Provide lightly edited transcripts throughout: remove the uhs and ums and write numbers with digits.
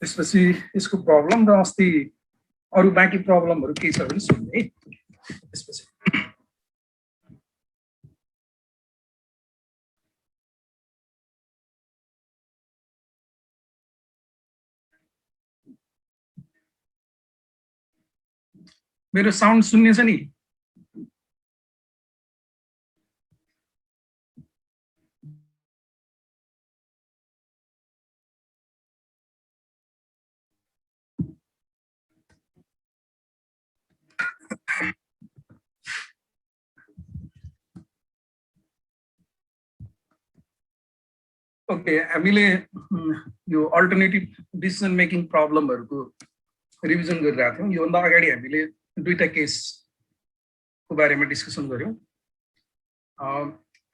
त्यसपछि यसको प्रब्लम र अस्ति अरु बाँकी प्रब्लमहरु के छ भने सुन्ने है। त्यसपछि मेरो साउन्ड सुन्ने छ नि? ओके, हामीले यो अल्टरनेटिभ डिसिजन मेकिङ प्रब्लमहरुको रिभिजन गरिरहेका थियौं। यो भन्दा अगाडि हामीले दुईटा केसको बारेमा डिस्कसन गर्यौं।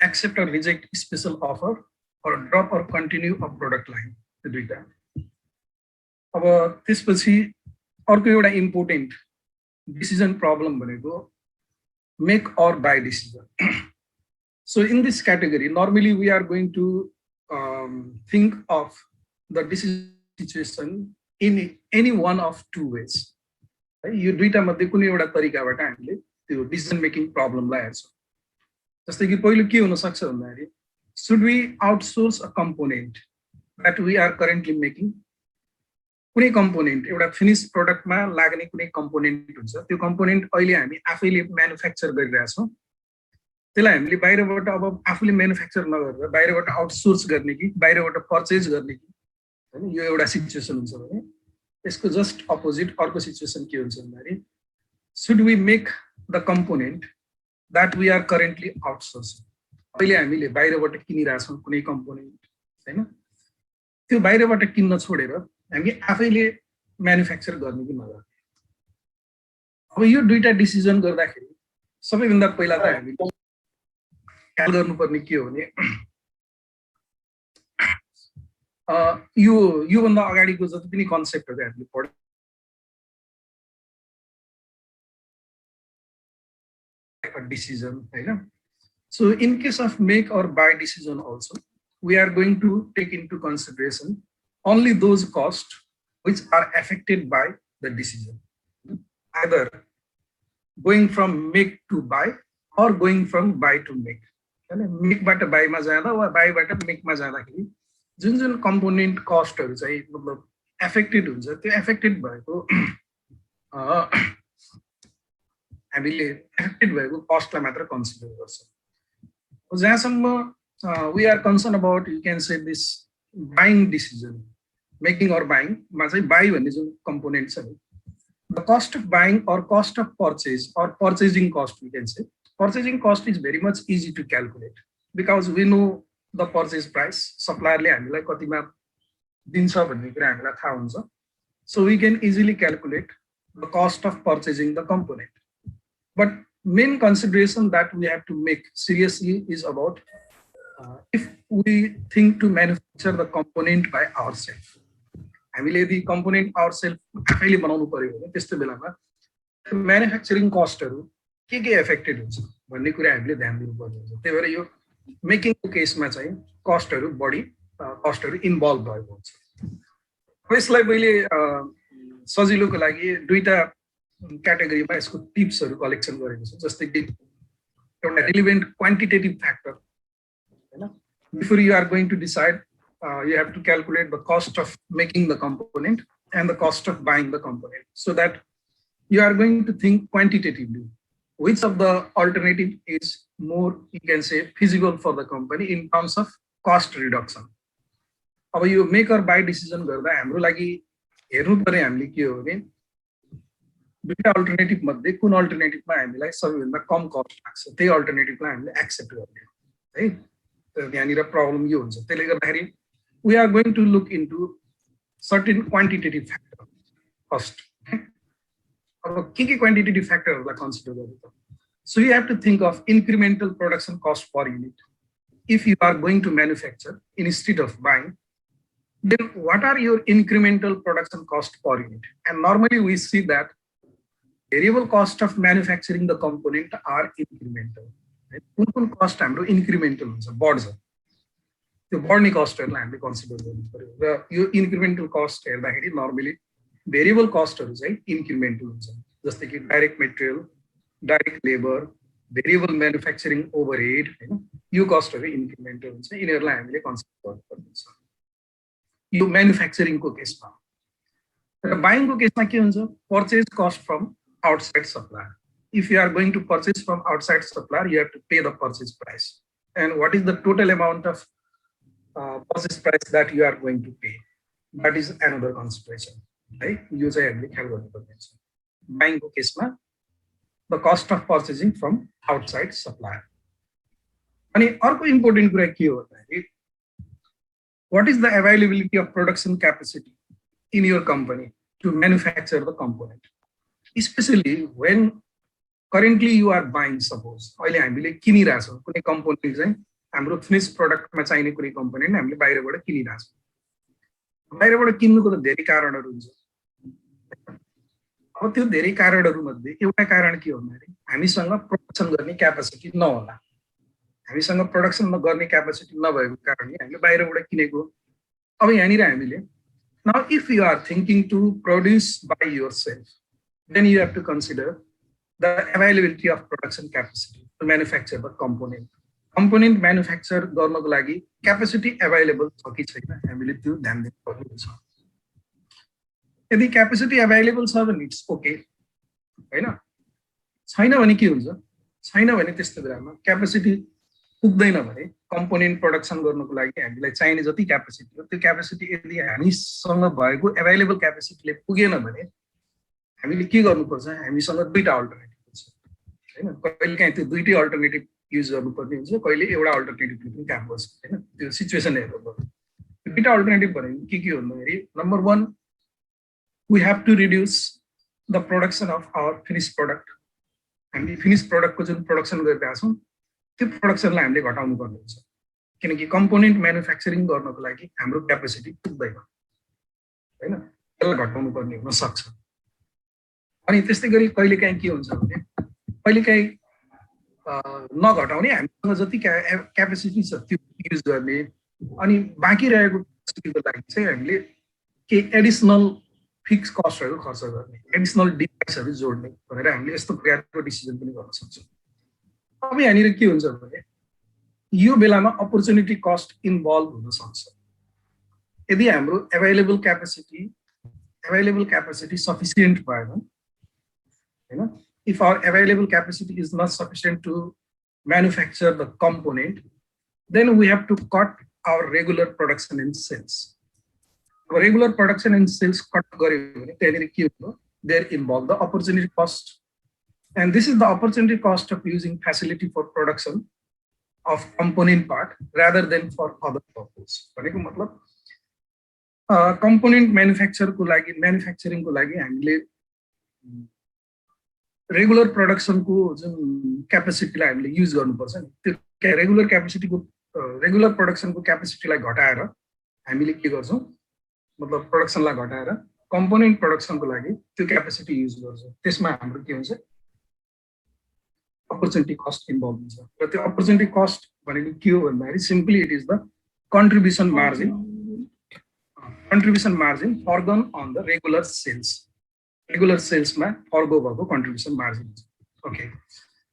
Accept or reject special offer or drop or continue a product line, यो दुईटा। अब त्यसपछि अर्को एउटा इम्पोर्टेन्ट डिसिजन प्रब्लम भनेको make or buy decision. So in this category, normally we are going to think of the decision situation in any one of two ways. यो दुईटा मध्ये कुनै एउटा तरिकाबाट हामीले त्यो डिसिजन मेकिङ प्रब्लमलाई हेर्छौं। जस्तै कि पहिलो के हुन सक्छ भन्दाखेरि should we outsource a component that we are currently making? कुनै कम्पोनेन्ट एउटा फिनिश प्रोडक्टमा लाग्ने कुनै कम्पोनेन्ट हुन्छ, त्यो कम्पोनेन्ट अहिले हामी आफैले म्यानुफ्याक्चर गरिरहेछौं। त्यसलाई हामीले बाहिरबाट अब आफूले म्यानुफ्याक्चर नगरेर बाहिरबाट आउटसोर्स गर्ने कि बाहिरबाट पर्चेज गर्ने कि, हैन? यो एउटा सिचुएसन हुन्छ भने यसको जस्ट अपोजिट अर्को सिचुएसन के हुन्छ भन्दाखेरि should we make the component that we are currently outsourcing? अहिले हामीले बाहिरबाट किनिरहेछौं कुनै कम्पोनेन्ट, हैन? त्यो बाहिरबाट किन्न छोडेर हामी आफैले म्यानुफ्याक्चर गर्ने कि नगर्ने। अब यो दुईटा डिसिजन गर्दाखेरि सबैभन्दा पहिला त हामीले ख्याल गर्नुपर्ने के हो भने यो भन्दा अगाडिको जति पनि कन्सेप्टहरु हामीले पढ्यौं, decision, right? So in case of make or buy decision also, we are going to take into consideration only those costs which are affected by the decision, either going from make to buy or going from buy to make. Make बाट buy मा जाँदा वा buy बाट make मा जाँदाखेरि जुन जुन component कस्टहरु चाहिँ मतलब एफेक्टेड हुन्छ, त्यो एफेक्टेड भएको हामीले एफेक्टेड भएको कस्टलाई मात्र कन्सिडर गर्छौं। जहाँसम्म we are concern about, you can say this buying decision, making or buying मा चाहिँ बाई भन्ने जुन कम्पोनेन्ट छ नि, the cost of buying or cost of purchase or purchasing cost, you can say purchasing cost is very much easy to calculate because we know the purchase price, सप्लायरले हामीलाई कतिमा दिन्छ भन्ने कुरा हामीलाई थाहा हुन्छ। So we can easily calculate the cost of purchasing the component. But main consideration that we have to make seriously is about if we think to manufacture the component by ourselves. हामीले यदि component ourselves आफैले बनाउनु पर्यो भने त्यस्तो बेलामा manufacturing कस्टहरु के affected हुन्छ भन्ने कुरा हामीले ध्यान दिनुपर्ने हुन्छ। त्यही भएर यो मेकिङको केसमा चाहिँ कस्टहरु बढी कस्टहरु इन्भल्भ भएको हुन्छ। यसलाई मैले सजिलोको लागि दुईटा क्याटेगोरीमा यसको टिप्सहरु कलेक्सन गरेको छु। जस्तै कि एउटा रिलेभेन्ट क्वान्टिटेटिभ फ्याक्टर, हैन? Before you are going to decide you have to calculate the cost of making the component and the cost of buying the component, so that you are going to think quantitatively which of the alternative is more, you can say, feasible for the company in terms of cost reduction. अब यो make or by decision गर्दा हाम्रो लागि हेर्नु पर्ने हामीले के हो भने दुईटा अल्टरनेटिभ मध्ये कुन अल्टरनेटिभमा हामीलाई सबैभन्दा कम कस्ट लाग्छ त्यही अल्टरनेटिभलाई हामीले एक्सेप्ट गर्ने हो, है? त यहाँनिर प्रब्लम यो हुन्छ। त्यसले गर्दाखेरि we are going to look into certain quantitative factor first. अब के क्वान्टिटेटिभ फ्याक्टरहरूलाई कन्सिडर गर्नु त? So you have to think of incremental production cost per unit if you are going to manufacture instead of buying, then what are your incremental production cost per unit? And normally we see that variable cost of manufacturing the component are incremental. कुन कुन cost हाम्रो incremental हुन्छ, बढ्छ। त्यो बढ्ने कस्टहरूलाई हामीले consider गर्नु पर्यो र यो इन्क्रिमेन्टल कस्ट हेर्दाखेरि नर्मली भेरिएबल कस्टहरू चाहिँ इन्क्रिमेन्टल हुन्छ, जस्तै कि direct material, direct labour, variable manufacturing overhead, होइन, यो कस्टहरू इन्क्रिमेन्टल हुन्छ, यिनीहरूलाई हामीले कन्सिडर गर्नुपर्ने हुन्छ यो म्यानुफ्याक्चरिङको केसमा। र बाइङको केसमा के हुन्छ, purchase cost from outside supplier. If you are going to purchase from outside supplier, you have to pay the purchase price, and what is the total amount of purchase price that you are going to pay, that is another consideration, right? यो चाहिँ हामीले ख्याल गर्नुपर्ने हुन्छ बाइङको केसमा, the cost of purchasing from outside supplier. अनि अर्को important कुरा के हो भन्दाखेरि what is the availability of production capacity in your company to manufacture the component, especially when currently you are buying. Suppose अहिले हामीले किनिरहेछौँ कुनै कम्पोनेन्ट चाहिँ, हाम्रो फिनिश प्रडक्टमा चाहिने कुनै कम्पोनेन्ट हामीले बाहिरबाट किनिरहेछौँ। बाहिरबाट किन्नुको त धेरै कारणहरू हुन्छ। अब त्यो धेरै कारणहरू मध्ये एउटा कारण के हो भन्दाखेरि हामीसँग प्रोडक्सन गर्ने क्यापेसिटी नहोला। हामीसँग प्रोडक्सन गर्ने क्यापेसिटी नभएको कारणले हामीले बाहिरबाट किनेको। अब यहाँनिर हामीले now if you are thinking to produce by yourself, then you have to consider the availability of production capacity to manufacture the component. Component manufacture गर्नको लागि क्यापेसिटी एभाइलेबल छ कि छैन हामीले त्यो ध्यान दिनुपर्ने हुन्छ। यदि क्यापेसिटी एभाइलेबल छ भने इट्स ओके, होइन, छैन भने के हुन्छ, छैन भने त्यस्तो बेलामा क्यापेसिटी पुग्दैन भने कम्पोनेन्ट प्रोडक्सन गर्नको लागि हामीलाई चाहिने जति क्यापेसिटी हो त्यो क्यापेसिटी यदि हामीसँग भएको एभाइलेबल क्यापेसिटीले पुगेन भने हामीले के गर्नुपर्छ, हामीसँग दुईटा अल्टरनेटिभ हुन्छ, होइन। कहिलेकाहीँ त्यो दुईटै अल्टरनेटिभ युज गर्नुपर्ने हुन्छ, कहिले एउटा अल्टरनेटिभले पनि काम गर्छ, होइन। त्यो सिचुएसन हेर्नु पर्यो। दुईटा अल्टरनेटिभ भनेको के भन्दाखेरि, number one, we have to reduce the production of our finish product. हामी फिनिस प्रडक्टको जुन प्रोडक्सन गरिरहेका छौँ त्यो प्रोडक्सनलाई हामीले घटाउनु पर्ने हुन्छ, किनकि कम्पोनेन्ट म्यानुफ्याक्चरिङ गर्नको लागि हाम्रो क्यापेसिटी पुग्दैन, होइन, त्यसलाई घटाउनु पर्ने हुन सक्छ। अनि त्यस्तै गरी कहिलेकाहीँ के हुन्छ भने कहिलेकाहीँ नघटाउने, हामीसँग जति क्यापेसिटी छ त्यो युज गर्ने, अनि बाँकी रहेको क्यापेसिटीको लागि चाहिँ हामीले केही एडिसनल फिक्स कस्टहरू खर्च गर्ने, एडिसनल डिभाइसहरू जोड्ने भनेर हामीले यस्तो प्रकारको डिसिजन पनि गर्न सक्छौँ। अब यहाँनिर के हुन्छ भने यो बेलामा अपर्च्युनिटी कस्ट इन्भल्भ हुन सक्छ। यदि हाम्रो एभाइलेबल क्यापेसिटी सफिसियन्ट भएन, होइन, if our available capacity is not sufficient to manufacture the component, then we have to cut our regular production and sales. Our regular production and sales cut there involve the opportunity cost, and this is the opportunity cost of using facility for production of component part rather than for other purpose. भनेको मतलब component manufacturing को लागि हामीले regular प्रोडक्सनको जुन क्यापेसिटीलाई हामीले use गर्नुपर्छ नि, त्यो रेगुलर प्रोडक्सनको क्यापेसिटीलाई घटाएर हामीले के गर्छौँ, मतलब प्रोडक्सनलाई घटाएर कम्पोनेन्ट प्रोडक्सनको लागि त्यो क्यापेसिटी युज गर्छौँ। त्यसमा हाम्रो के हुन्छ, अपर्च्युनिटी कस्ट इन्भल्भ हुन्छ। र त्यो अपर्च्युनिटी कस्ट भनेको के हो भन्दाखेरि simply it is the contribution margin forgone on the regular सेल्समा फर्गो भएको contribution margin. Okay,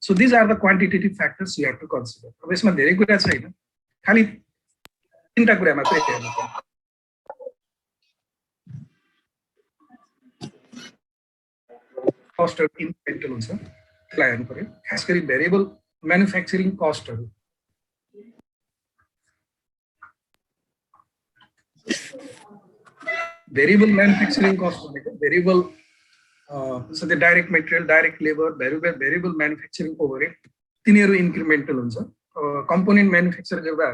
so these are the quantitative factors you have to consider. अब यसमा धेरै कुरा छैन, खालि तीनटा कुरा मात्रै हेर्नु पर्छ। कस्टहरू इन्क्रिमेन्टल हुन्छ, त्यसलाई हेर्नु पर्यो, खास गरी भेरिएबल म्यानुफ्याक्चरिङ कस्टहरू। भेरिएबल म्यानुफ्याक्चरिङ कस्ट भनेको भेरिएबल सधैँ direct material, direct labour, variable manufacturing overhead, तिनीहरू इन्क्रिमेन्टल हुन्छ। कम्पोनेन्ट म्यानुफ्याक्चर गर्दा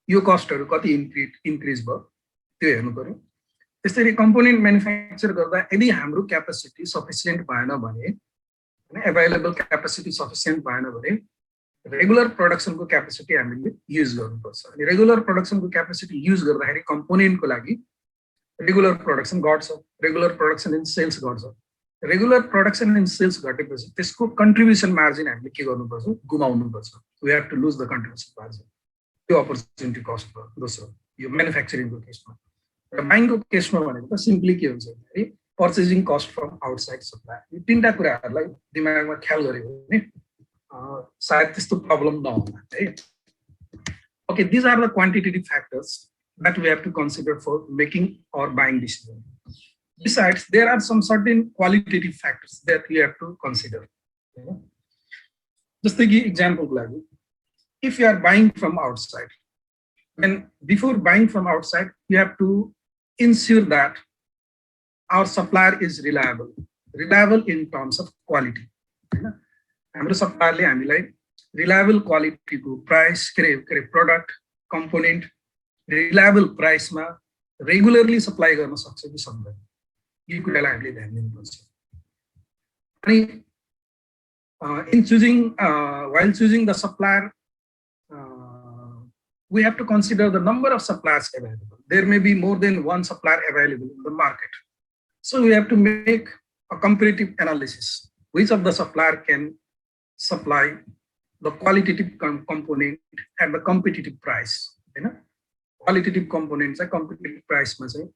यो कस्टहरू कति इन्क्रिज भयो त्यो हेर्नु पर्यो। त्यसरी कम्पोनेन्ट म्यानुफ्याक्चर गर्दा यदि हाम्रो क्यापेसिटी सफिसियन्ट भएन भने, एभाइलेबल क्यापेसिटी सफिसियन्ट भएन भने रेगुलर प्रोडक्सनको क्यापेसिटी हामीले युज गर्नुपर्छ। अनि रेगुलर प्रोडक्सनको क्यापेसिटी युज गर्दाखेरि कम्पोनेन्टको लागि रेगुलर प्रोडक्सन घट्छ, रेगुलर प्रोडक्सन एन्ड सेल्स घट्छ। रेगुलर प्रोडक्सन एन्ड सेल्स घटेपछि त्यसको कन्ट्रिब्युसन मार्जिन हामीले के गर्नुपर्छ, गुमाउनुपर्छ। We have to lose the contribution margin. त्यो अपर्च्युनिटी कस्ट भयो दोस्रो यो म्यानुफ्याक्चरिङको केसमा। र बाइङको केसमा भनेको त सिम्पली के हुन्छ भने purchasing cost from outside supply. यो तीनटा कुराहरूलाई दिमागमा ख्याल गऱ्यो भने सायद त्यस्तो प्रब्लम नहोला है। Okay, these are the quantitative factors that we have to consider for making or buying decision. Besides, there are some certain qualitative factors that we have to consider. Just take an example, if you are buying from outside, then before buying from outside, you have to ensure that our supplier is reliable. Reliable in terms of quality. हाम्रो supplierले हामीलाई reliable quality को price product component reliable price मा regularly supply गर्न सक्छ कि सक्दैन यो कुरालाई हामीले ध्यान दिनुपर्छ। अनि in choosing while choosing the supplier we have to consider the number of suppliers available. There may be more than one supplier available in the market, so we have to make a comparative analysis which of the supplier can supply the qualitative component at the competitive price. Qualitative components are competitive price मा चाहिँ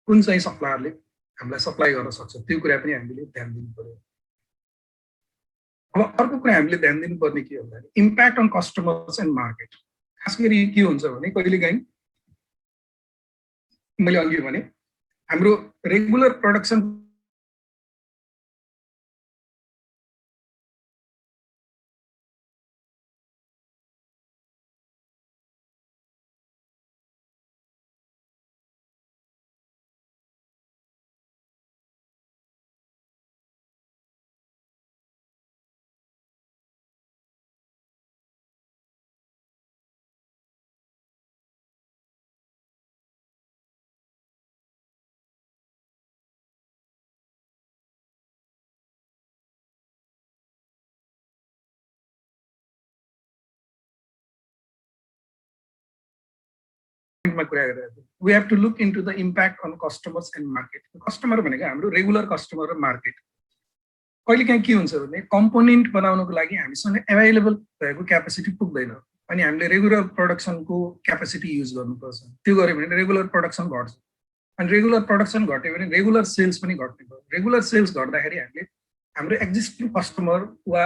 कुन चाहिँ सप्लायरले हामीलाई supply गर्न सक्छ त्यो कुरा पनि हामीले ध्यान दिनु पर्यो। अब अर्को कुरा हामीले ध्यान दिनुपर्ने के भन्दा impact on customers and market. खास गरी के हुन्छ भने कहिलेकाहीँ मैले अघि भने हाम्रो regular production we have to look into the impact on customers and market. Customer भनेको हाम्रो रेगुलर कस्टमर र मार्केट। कहिलेकाहीँ के हुन्छ भने कम्पोनेन्ट बनाउनको लागि हामीसँग अवेलेबल भएको क्यापेसिटी पुग्दैन अनि हामीले रेगुलर प्रोडक्सनको क्यापेसिटी युज गर्नुपर्छ। त्यो गर्यो भने रेगुलर प्रोडक्सन घट्छ अनि रेगुलर प्रोडक्सन घट्यो भने रेगुलर सेल्स पनि घट्ने भयो। रेगुलर सेल्स घट्दाखेरि हामीले हाम्रो एक्जिस्टिङ कस्टमर वा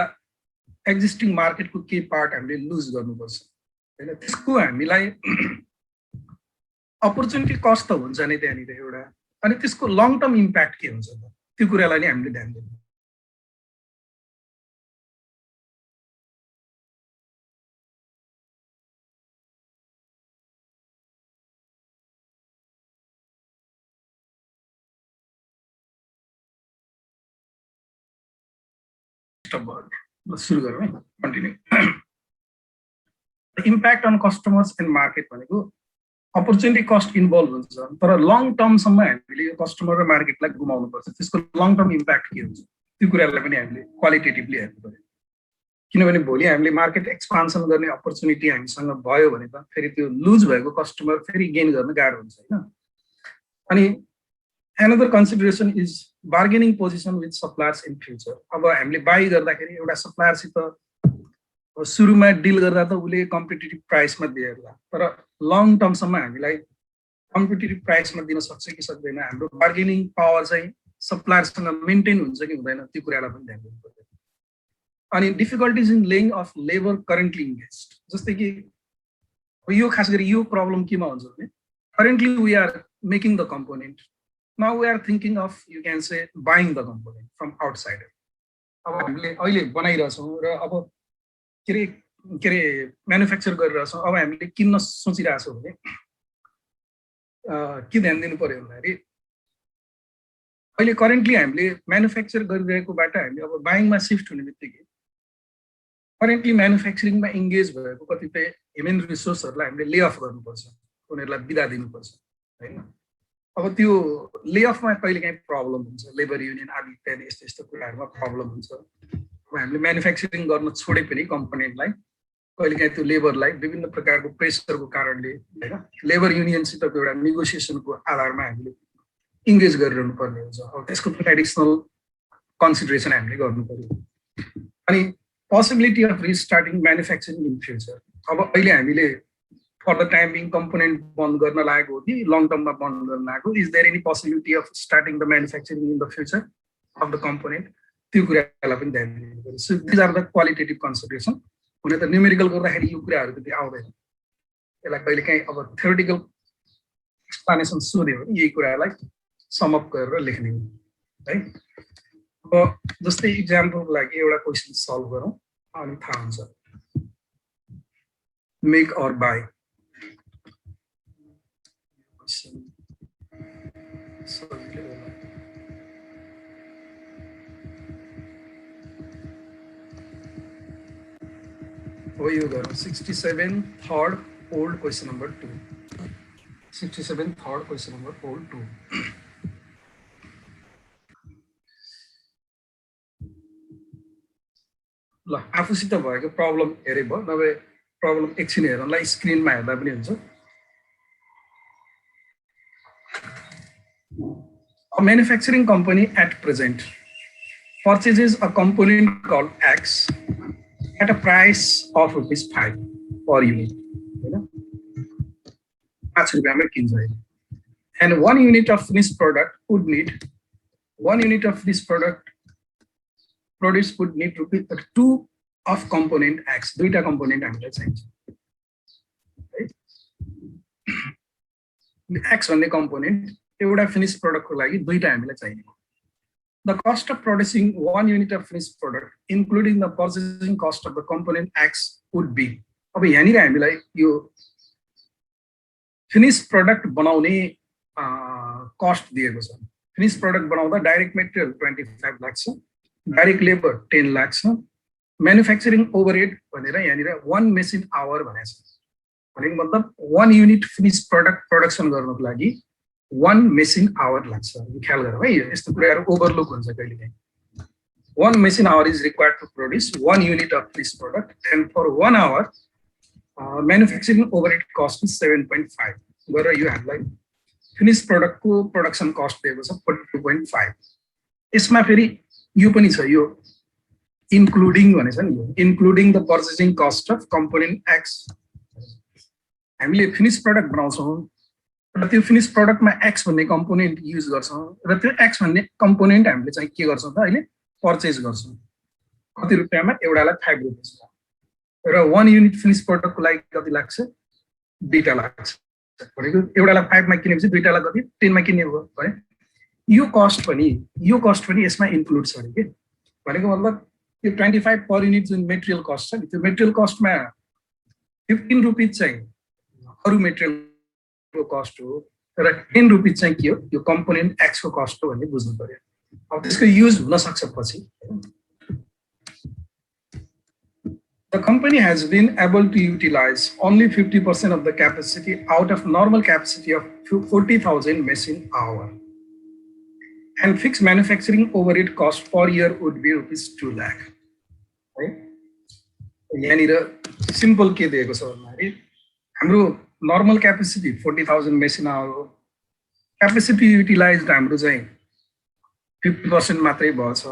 एक्जिस्टिङ मार्केटको के पार्ट हामीले लुज गर्नुपर्छ हैन। त्यसको हामीलाई अपर्च्युनिटी कस्ट त हुन्छ नि त्यहाँनिर एउटा, अनि त्यसको लङ टर्म इम्प्याक्ट के हुन्छ त त्यो कुरालाई नै हामीले ध्यान दिनु। सुरु गरौँ है, continue. Impact on customers and market भनेको अपर्च्युनिटी कस्ट इन्भल्भ हुन्छ तर लङ टर्मसम्म हामीले यो कस्टमर र मार्केटलाई गुमाउनुपर्छ। त्यसको लङ टर्म इम्प्याक्ट के हुन्छ त्यो कुरालाई पनि हामीले क्वालिटेटिभली हेर्नु पर्यो। किनभने भोलि हामीले मार्केट एक्सपान्सन गर्ने अपर्च्युनिटी हामीसँग भयो भने त फेरि त्यो लुज भएको कस्टमर फेरि गेन गर्न गाह्रो हुन्छ हैन। अनि another consideration is bargaining position with suppliers in future. अब हामीले बाई गर्दाखेरि एउटा सप्लायरसित सुरुमा डिल गर्दा त उले कम्पिटिटिभ प्राइसमा दिएला तर लङ टर्मसम्म हामीलाई कम्पिटिटिभ प्राइसमा दिन सक्छ कि सक्दैन, हाम्रो बार्गेनिङ पावर चाहिँ सप्लायरसँग मेन्टेन हुन्छ कि हुँदैन त्यो कुरालाई पनि ध्यान दिनु पर्छ। अनि difficulties in laying off labour currently engaged, जस्तै कि यो खास गरी यो प्रब्लम केमा हुन्छ भने currently we are making the component, now we are thinking of you can say buying the component from outsider. अब हामीले अहिले बनाइरहेछौँ र अब के अरे म्यानुफ्याक्चर गरिरहेछौँ, अब हामीले किन्न सोचिरहेछौँ भने के ध्यान दिनु पर्यो भन्दाखेरि अहिले करेन्टली हामीले म्यानुफ्याक्चर गरिरहेकोबाट हामी अब बाइङमा सिफ्ट हुने बित्तिकै करेन्टली म्यानुफ्याक्चरिङमा इङ्गेज भएको कतिपय ह्युमन रिसोर्सहरूलाई हामीले ले अफ गर्नुपर्छ, उनीहरूलाई बिदा दिनुपर्छ होइन। अब त्यो ले अफमा कहिलेकाहीँ प्रब्लम हुन्छ, लेबर युनियन आदि इत्यादि यस्तो यस्तो कुराहरूमा प्रब्लम हुन्छ। अब हामीले म्यानुफ्याक्चरिङ गर्न छोडे पनि कम्पोनेन्टलाई कहिलेकाहीँ त्यो लेबरलाई विभिन्न प्रकारको प्रेसरको कारणले होइन लेबर युनियनसितको एउटा नेगोसिएसनको आधारमा हामीले इङ्गेज गरिरहनु पर्ने हुन्छ। अब त्यसको पनि एडिसनल कन्सिडरेसन हामीले गर्नु पर्यो। अनि possibility of रिस्टार्टिङ manufacturing in future, अब अहिले हामीले for the time being component बन्द गर्न लागेको हो कि long term मा बन्द गर्न लागेको, is there any possibility of starting the manufacturing in the future of the component, त्यो कुरालाई पनि ध्यान दिनु पर्छ. So these are the qualitative consideration. हुन त न्यूमेरिकल गर्दाखेरि यो कुराहरु पनि आउँदैन, यसलाई कहिलेकाहीँ अब theoretical explanation सोध्यो भने यही कुरालाई सम अप गरेर लेख्ने है. अब जस्तै एक्जाम्पलको लागि एउटा क्वेशन सल्भ गरौँ अनि थाहा हुन्छ. मेक अर बाय हो यो गरौँ. 67 third old question number 2. 67 third question number old 2. ल आफूसित भएको प्रब्लम हेरे भयो, नभए प्रब्लम एकछिन हेर्नलाई स्क्रिनमा हेर्दा पनि हुन्छ. A manufacturing company at present purchases a component called X at a price of ₹5 per unit. And 1 unit of finished product would need, 1 unit of this product produce would need ₹2 of component X. दुईटा component हामीलाई चाहिन्छ. X भन्ने component एउटा finished product को लागि दुईटा हामीलाई चाहिने. The cost of producing 1 unit of finished product, including the purchasing cost of the component X, would be. अब यहाँनिर हामीलाई यो finished product बनाउने cost दिएको छ. Finished product बनाउँदा direct material 25 लाख छ, direct labor 10 लाख छ, manufacturing overhead भनेर यहाँनिर 1 machine hour भनेको छ. भनेको मतलब 1 unit finished product production गर्नको लागि 1 machine hour लाग्छ. यो ख्याल गरौँ है, यस्तो कुराहरु ओभरलुक हुन्छ कहिलेकाहीँ. 1 machine hour is required to produce 1 unit of this product, and for 1 hour manufacturing overhead cost is 7.5. गरेर यो हामीलाई finished product को production cost दिएको छ 42.5. यसमा फेरि यो पनि छ, यो including भनेछ नि, यो including the purchasing cost of component X. हामीले finished product बनाउँछौँ र त्यो finished product मा X भन्ने component युज गर्छौँ र त्यो X भन्ने component हामीले चाहिँ के गर्छौँ त अहिले पर्चेज गर्छौँ. कति रुपैयाँमा? एउटालाई 5 रुपैयाँ र 1 युनिट finished product को लागि कति लाग्छ? 2 लाग्छ. भनेको एउटालाई 5 मा किनेपछि दुईटालाई कति 10 मा किन्ने हो भने यो कस्ट पनि यसमा इन्क्लुड छ के. भनेको मतलब यो 25 पर युनिट जुन मेटेरियल कस्ट छ नि, त्यो मेटेरियल कस्टमा 15 रुपैयाँ चाहिँ अरु मेटेरियल को कस्ट हो र 10 रुपैयाँ चाहिँ के हो? यो कम्पोनेन्ट X को कस्ट हो भन्ने बुझ्नु पर्यो. अब त्यसको युज हुन सक्छ पछि. The company has been able to utilize only 50% of the capacity out of normal capacity of 40,000 machine hour, and fixed manufacturing overhead cost per year would be ₹2 lakh. Right? यहाँनिर सिम्पल के दिएको छ भन्दाखेरि हाम्रो normal capacity 40,000 machine hour हो. Capacity utilized हाम्रो चाहिँ 50% मात्रै भएछ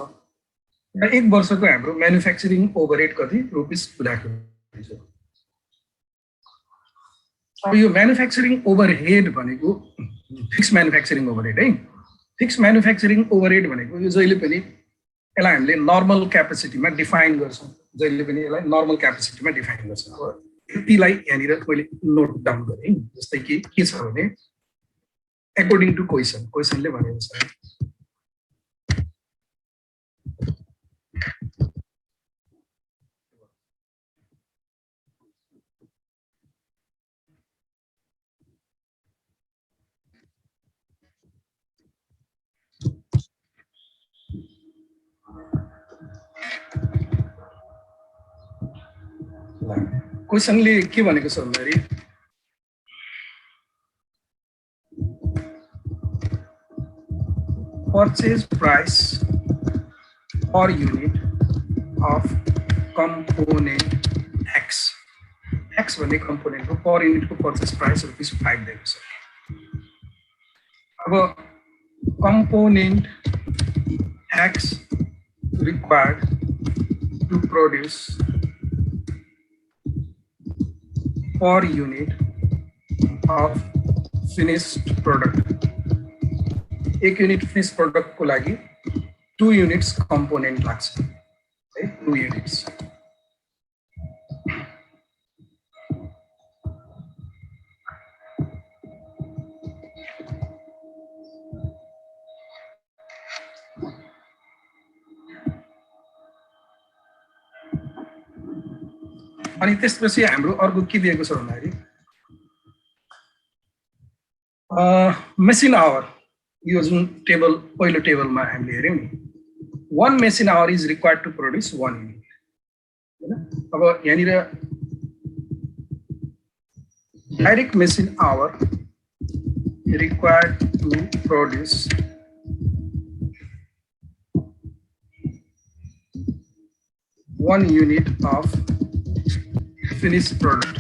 र 1 वर्षको हाम्रो म्यानुफ्याक्चरिङ ओभरहेड कति? ₹2 लाख हुन्छ. अब यो म्यानुफ्याक्चरिङ ओभरहेड भनेको फिक्स म्यानुफ्याक्चरिङ ओभरहेड है. फिक्स म्यानुफ्याक्चरिङ ओभरहेड भनेको यो जहिले पनि यसलाई हामीले नर्मल क्यापेसिटीमा डिफाइन गर्छौँ. जहिले पनि यसलाई नर्मल क्यापेसिटीमा डिफाइन गर्छौँ. अब यतिलाई यहाँनिर मैले नोट डाउन गरेँ. जस्तै कि के छ भने अकॉर्डिङ टु क्वेसनले भनेको छ क्वेसनले के भनेको छ भन्दाखेरि purchase price per unit of component X. X भन्ने component को per unit को purchase price ₹5 दिएको छ. अब component X required to produce per unit of finished product. 1 unit finished product को लागि 2 units component लाग्छ है 2 units. अनि त्यसपछि हाम्रो अर्को के दिएको छ भन्दाखेरि machine hour. यो जुन टेबल पहिलो टेबलमा हामीले हेर्यौं नि 1 machine hour is required to produce 1 unit. हैन अब यहाँनिर direct machine hour required to produce 1 unit of finished product.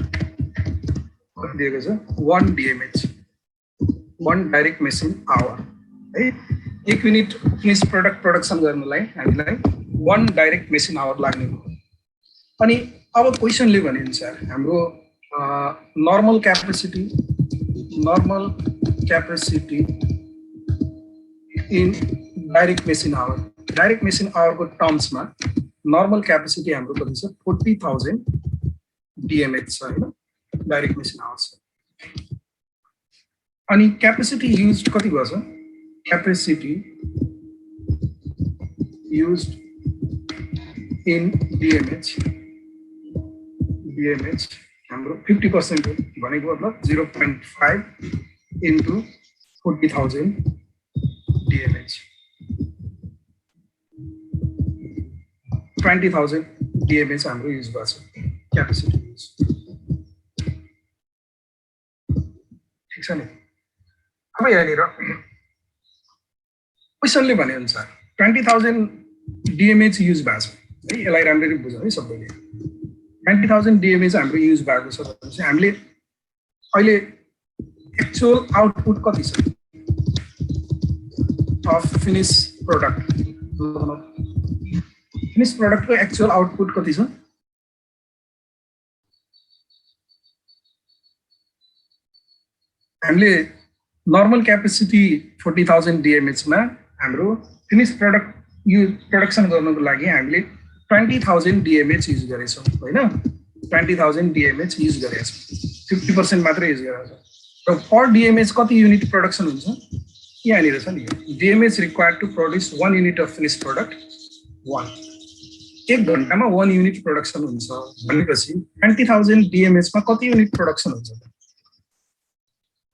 दिएको छ 1 DMH 1 direct machine hour. है 1 युनिट फिनिश प्रोडक्ट प्रोडक्सन गर्नलाई हामीलाई 1 डाइरेक्ट मेसिन आवर लाग्ने हो. अनि अब क्वेशनले भने अनुसार हाम्रो normal capacity in direct machine hour को टर्म्समा नर्मल क्यापेसिटी हाम्रो कति छ 40,000 DMH छ हैन डाइरेक्ट मेसिन आवर छ. अनि क्यापेसिटी युज्ड कति भन्छ capacity used in DMH हाम्रो 50% भनेको मतलब 0.5 into 40,000 DMH 20,000 DMH हाम्रो युज भएको छ क्यापेसिटी युज. ठीक छ नि. अब यहाँनिर क्वेशनले भने अनुसार 20,000 DMH युज भएको छ है यसलाई राम्ररी बुझौँ है सबैले. 20,000 DMH हाम्रो युज भएको छ भनेपछि हामीले अहिले एक्चुअल आउटपुट कति छ अफ फिनिश प्रोडक्ट. फिनिश प्रोडक्टको एक्चुअल आउटपुट कति छ हामीले नर्मल क्यापेसिटी 40,000 DMH मा हाम्रो फिनिश प्रोडक्ट प्रोडक्सन गर्नको लागि हामीले 20,000 DMH युज गरेछौं हैन. 20,000 DMH युज गरेछौं 50% मात्र युज गरेछौं. र पर DMH कति युनिट प्रोडक्सन हुन्छ यहाँनिर छ नि DMH required to produce 1 unit of finish product 1. 1 घण्टामा 1 युनिट प्रोडक्सन हुन्छ भनेपछि 20,000 DMH मा कति युनिट प्रोडक्सन हुन्छ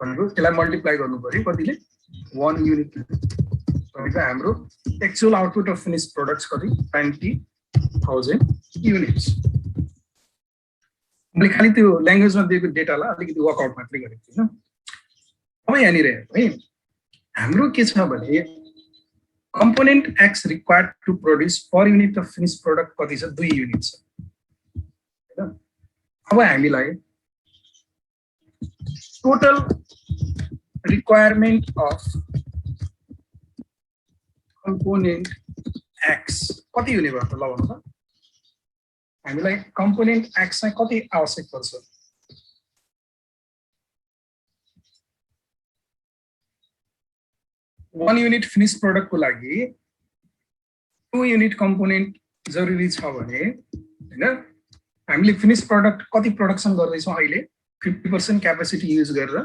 भनेको त्यसलाई मल्टिप्लाई गर्नु पर्यो कतिले 1 युनिट. भनेको हाम्रो actual output of finish products कति 20,000 युनिट्स. मैले खाली त्यो ल्याङ्ग्वेजमा दिएको डेटालाई अलिकति वर्कआउट मात्रै गरेको थिएँ. अब यहाँनिर है हाम्रो के छ भने component X required to produce per unit of finish product कति छ 2 युनिट छ हैन. अब हामीलाई total requirement of component X कति हुने भयो त ल भन्नु त. हामीलाई कम्पोनेन्ट एक्स चाहिँ कति आवश्यक पर्छ 1 युनिट फिनिश प्रोडक्ट को लागि 2 युनिट कम्पोनेन्ट जरुरी छ भने हैन हामीले फिनिश प्रोडक्ट कति प्रोडक्सन गर्दै छौं अहिले 50% क्यापेसिटी युज गरेर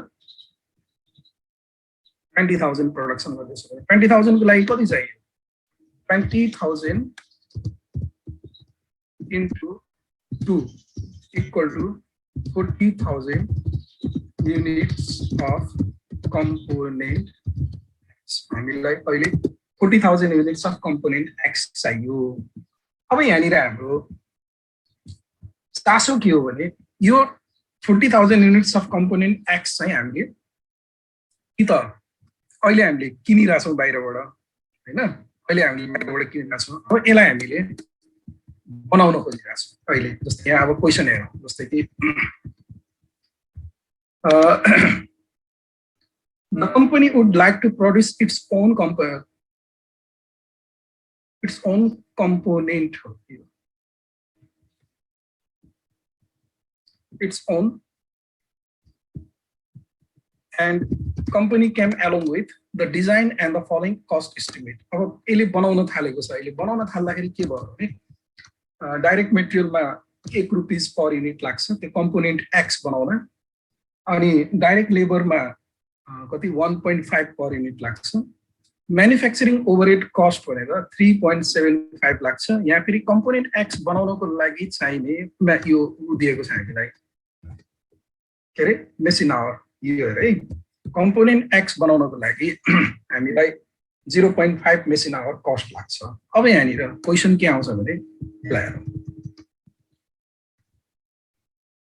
20,000 प्रोडक्सन गर्दै छौं. 20,000 को लागि कति चाहियो 20,000 into 2 equal to 40,000 units of component X. हामीलाई अहिले 40,000 units of component X चाहियो. अब यहाँनिर हाम्रो चासो के हो भने यो 40,000 units of component X चाहिँ हामीले कि त अहिले हामीले किनिराछौं बाहिरबाट हैन. अहिले हामीले बाहिरबाट किनिराछौं. अब यसलाई हामीले बनाउन खोजिरहेछौँ अहिले. जस्तै यहाँ अब क्वेशन हेरौँ जस्तै कि the company would like to produce its own component its own and company came along with the design and the following cost estimate. अब यसले बनाउन थालेको छ, यसले बनाउन थाल्दाखेरि के भयो भने डाइरेक्ट मेटेरियलमा 1 रुपैयाँ पर युनिट लाग्छ त्यो कम्पोनेन्ट एक्स बनाउन, अनि डाइरेक्ट लेबरमा कति 1.5 पर युनिट लाग्छ। म्यानुफ्याक्चरिङ ओभरहेड कस्ट भनेर 3.75 लाग्छ। यहाँ फेरि कम्पोनेन्ट एक्स बनाउनको लागि चाहिने यो दिएको छ हामीलाई के अरे मेसिन आवर, यो हेर है कम्पोनेन्ट एक्स बनाउनको लागि हामीलाई 0.5 मेसिन आवर कस्ट लाग्छ। अब यहाँनिर क्वेसन के आउँछ भने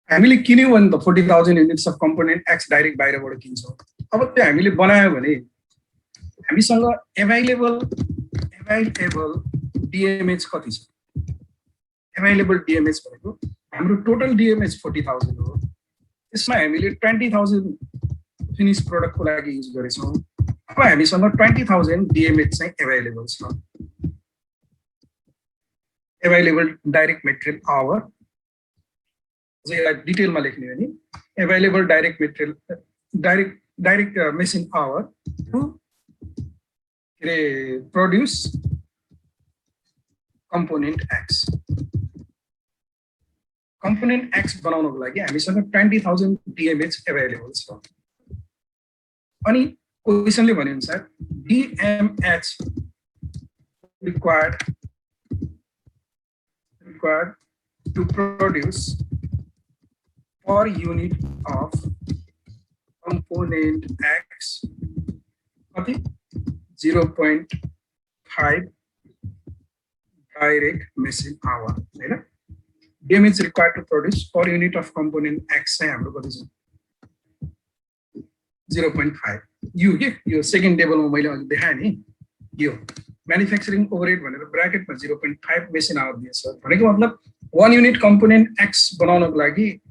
हामीले किन्यौँ भने त 40,000 units of component x direct बाहिरबाट किन्छौँ। अब त्यो हामीले बनायो भने हामीसँग एभाइलेबल डिएमएच कति छ? एभाइलेबल डिएमएच भनेको हाम्रो टोटल डिएमएच 40,000 हो, त्यसमा हामीले 20,000 फिनिश प्रोडक्टको लागि युज गरेछौँ। अब हामीसँग 20,000 डिएमएच चाहिँ एभाइलेबल छ। एभाइलेबल डाइरेक्ट मेटेरियल आवर यसलाई डिटेलमा लेख्ने हो नि, available direct material direct machine hour to produce component X. Component X बनाउनको लागि हामीसँग 20,000 डिएमएच एभाइलेबल छ। अनि क्वेसनले भने अनुसार डिएमएच required to produce per unit of component X कति 0.5 direct machine hour हैन। DMH required to produce per unit of component X चाहिँ हाम्रो कति छ 0.5। यो सेकेन्ड टेबलमा मैले अघि देखाएँ नि, यो म्यानुफ्याक्चरिङ ओभरहेड भनेर ब्र्याकेटमा 0.5 मेसिन आवर दिएछ भनेको मतलब 1 युनिट कम्पोनेन्ट एक्स बनाउनको लागि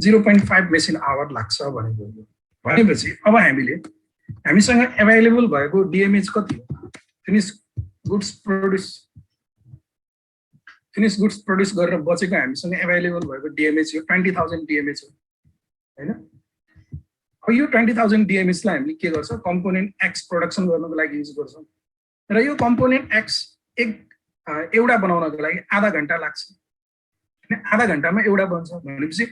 0.5 मेसिन आवर लाग्छ भनेको। भनेपछि अब हामीसँग एभाइलेबल भएको डिएमएच कति हो? फिनिश गुड्स प्रोड्युस गरेर बचेको हामीसँग एभाइलेबल भएको डिएमएच यो 20,000 डिएमएच हो हैन। अब यो 20,000 डिएमएच लाई हामीले के गर्छ कम्पोनेन्ट एक्स प्रोडक्सन गर्नको लागि युज गर्छौँ र यो कम्पोनेन्ट एक्स एउटा बनाउनको लागि आधा घण्टा लाग्छ। आधा घण्टामा एउटा बन्छ भनेपछि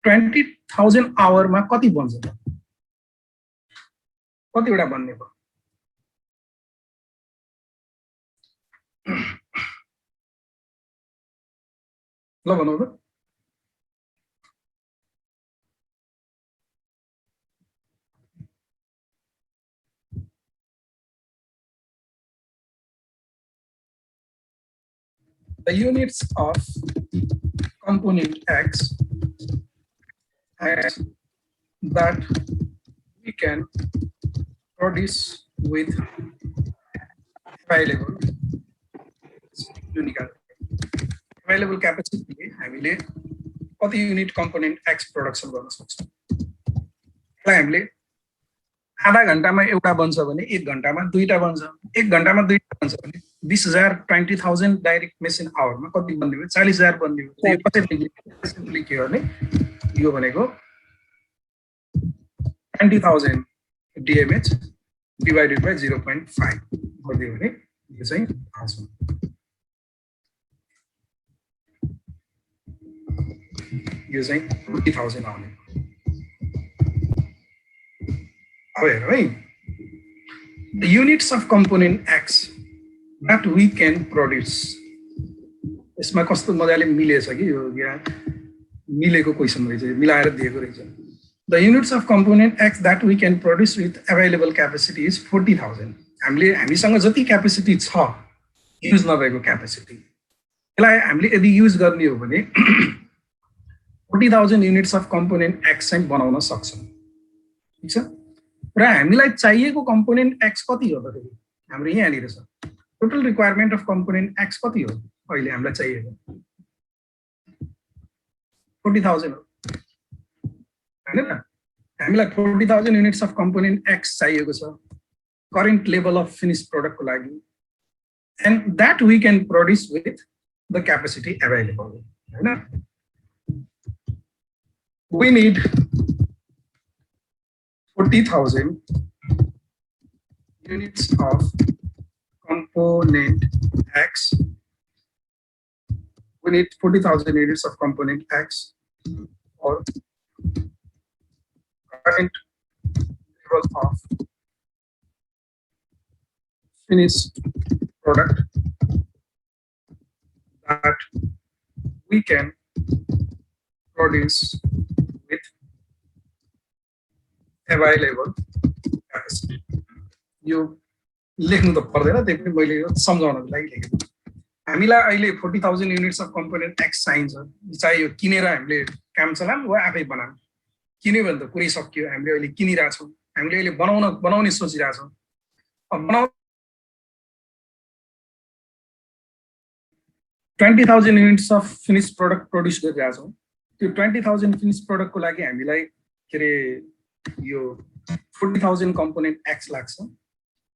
20,000 आवरमा कति बन्छ त? कतिवटा बन्ने भयो? ल भनौँ त। The units of component X that we can produce with available capacity हामीले कति युनिट कम्पोनेन्ट एक्स प्रोडक्सन गर्न सक्छौँ? हामीले आधा घण्टामा एउटा बन्छ भने 1 घण्टामा दुईटा बन्छ, 1 घण्टामा दुईटा बन्छ भने 20,000 20,000 डाइरेक्ट मेसिन आवरमा कति बन्ने भयो? 40,000 बन्ने भयो। यो कसरी सिम्पली के गर्ने, यो भनेको 20,000 डिएमएच डिवाइडेड बाइ 0.5 गरिदियो भने यो चाहिँ आउँछ। यो चाहिँ 40,000 आउने। अब हेरौँ है, the units of component X that we can produce, यसमा कस्तो मजाले मिलेछ कि यो यहाँ मिलेको क्वेसन रहेछ, मिलाएर दिएको रहेछ। The units of component X that we can produce with available capacity is 40,000। हामीसँग जति क्यापेसिटी छ युज नभएको क्यापेसिटी यसलाई हामीले यदि युज गर्ने हो भने 40,000 युनिट्स अफ कम्पोनेन्ट एक्स चाहिँ बनाउन सक्छौँ। ठिक छ, र हामीलाई चाहिएको कम्पोनेन्ट एक्स कति हो त? फेरि हाम्रो यहाँनिर छ total requirement of component X कति हो अहिले हामीलाई चाहिएको? 40,000 हो हैन त? हामीलाई 40,000 युनिट्स अफ कम्पोनेन्ट एक्स चाहिएको छ करेन्ट लेभल अफ फिनिश प्रोडक्टको लागि, and that we can produce with the capacity available हैन। We need 40,000 units of component X. We need 40,000 units of component X or current level of finished product that we can produce with available capacity. यो लेख्नु त पर्दैन, त्यही पनि मैले यो सम्झाउनको लागि लेखेको। हामीलाई अहिले 40,000 युनिट्स अफ कम्पोनेन्ट एक्स चाहिन्छ, चाहे यो किनेर हामीले काम चलाम वा आफै बनाऊँ। किन्यो भने त कुरै सकियो, हामीले अहिले किनिरहेछौँ, हामीले अहिले बनाउने सोचिरहेछौँ। अब 20,000 units of finish product produce गरिरहेछौँ। त्यो 20,000 फिनिश प्रोडक्टको लागि हामीलाई के अरे यो 40,000 कम्पोनेन्ट एक्स लाग्छ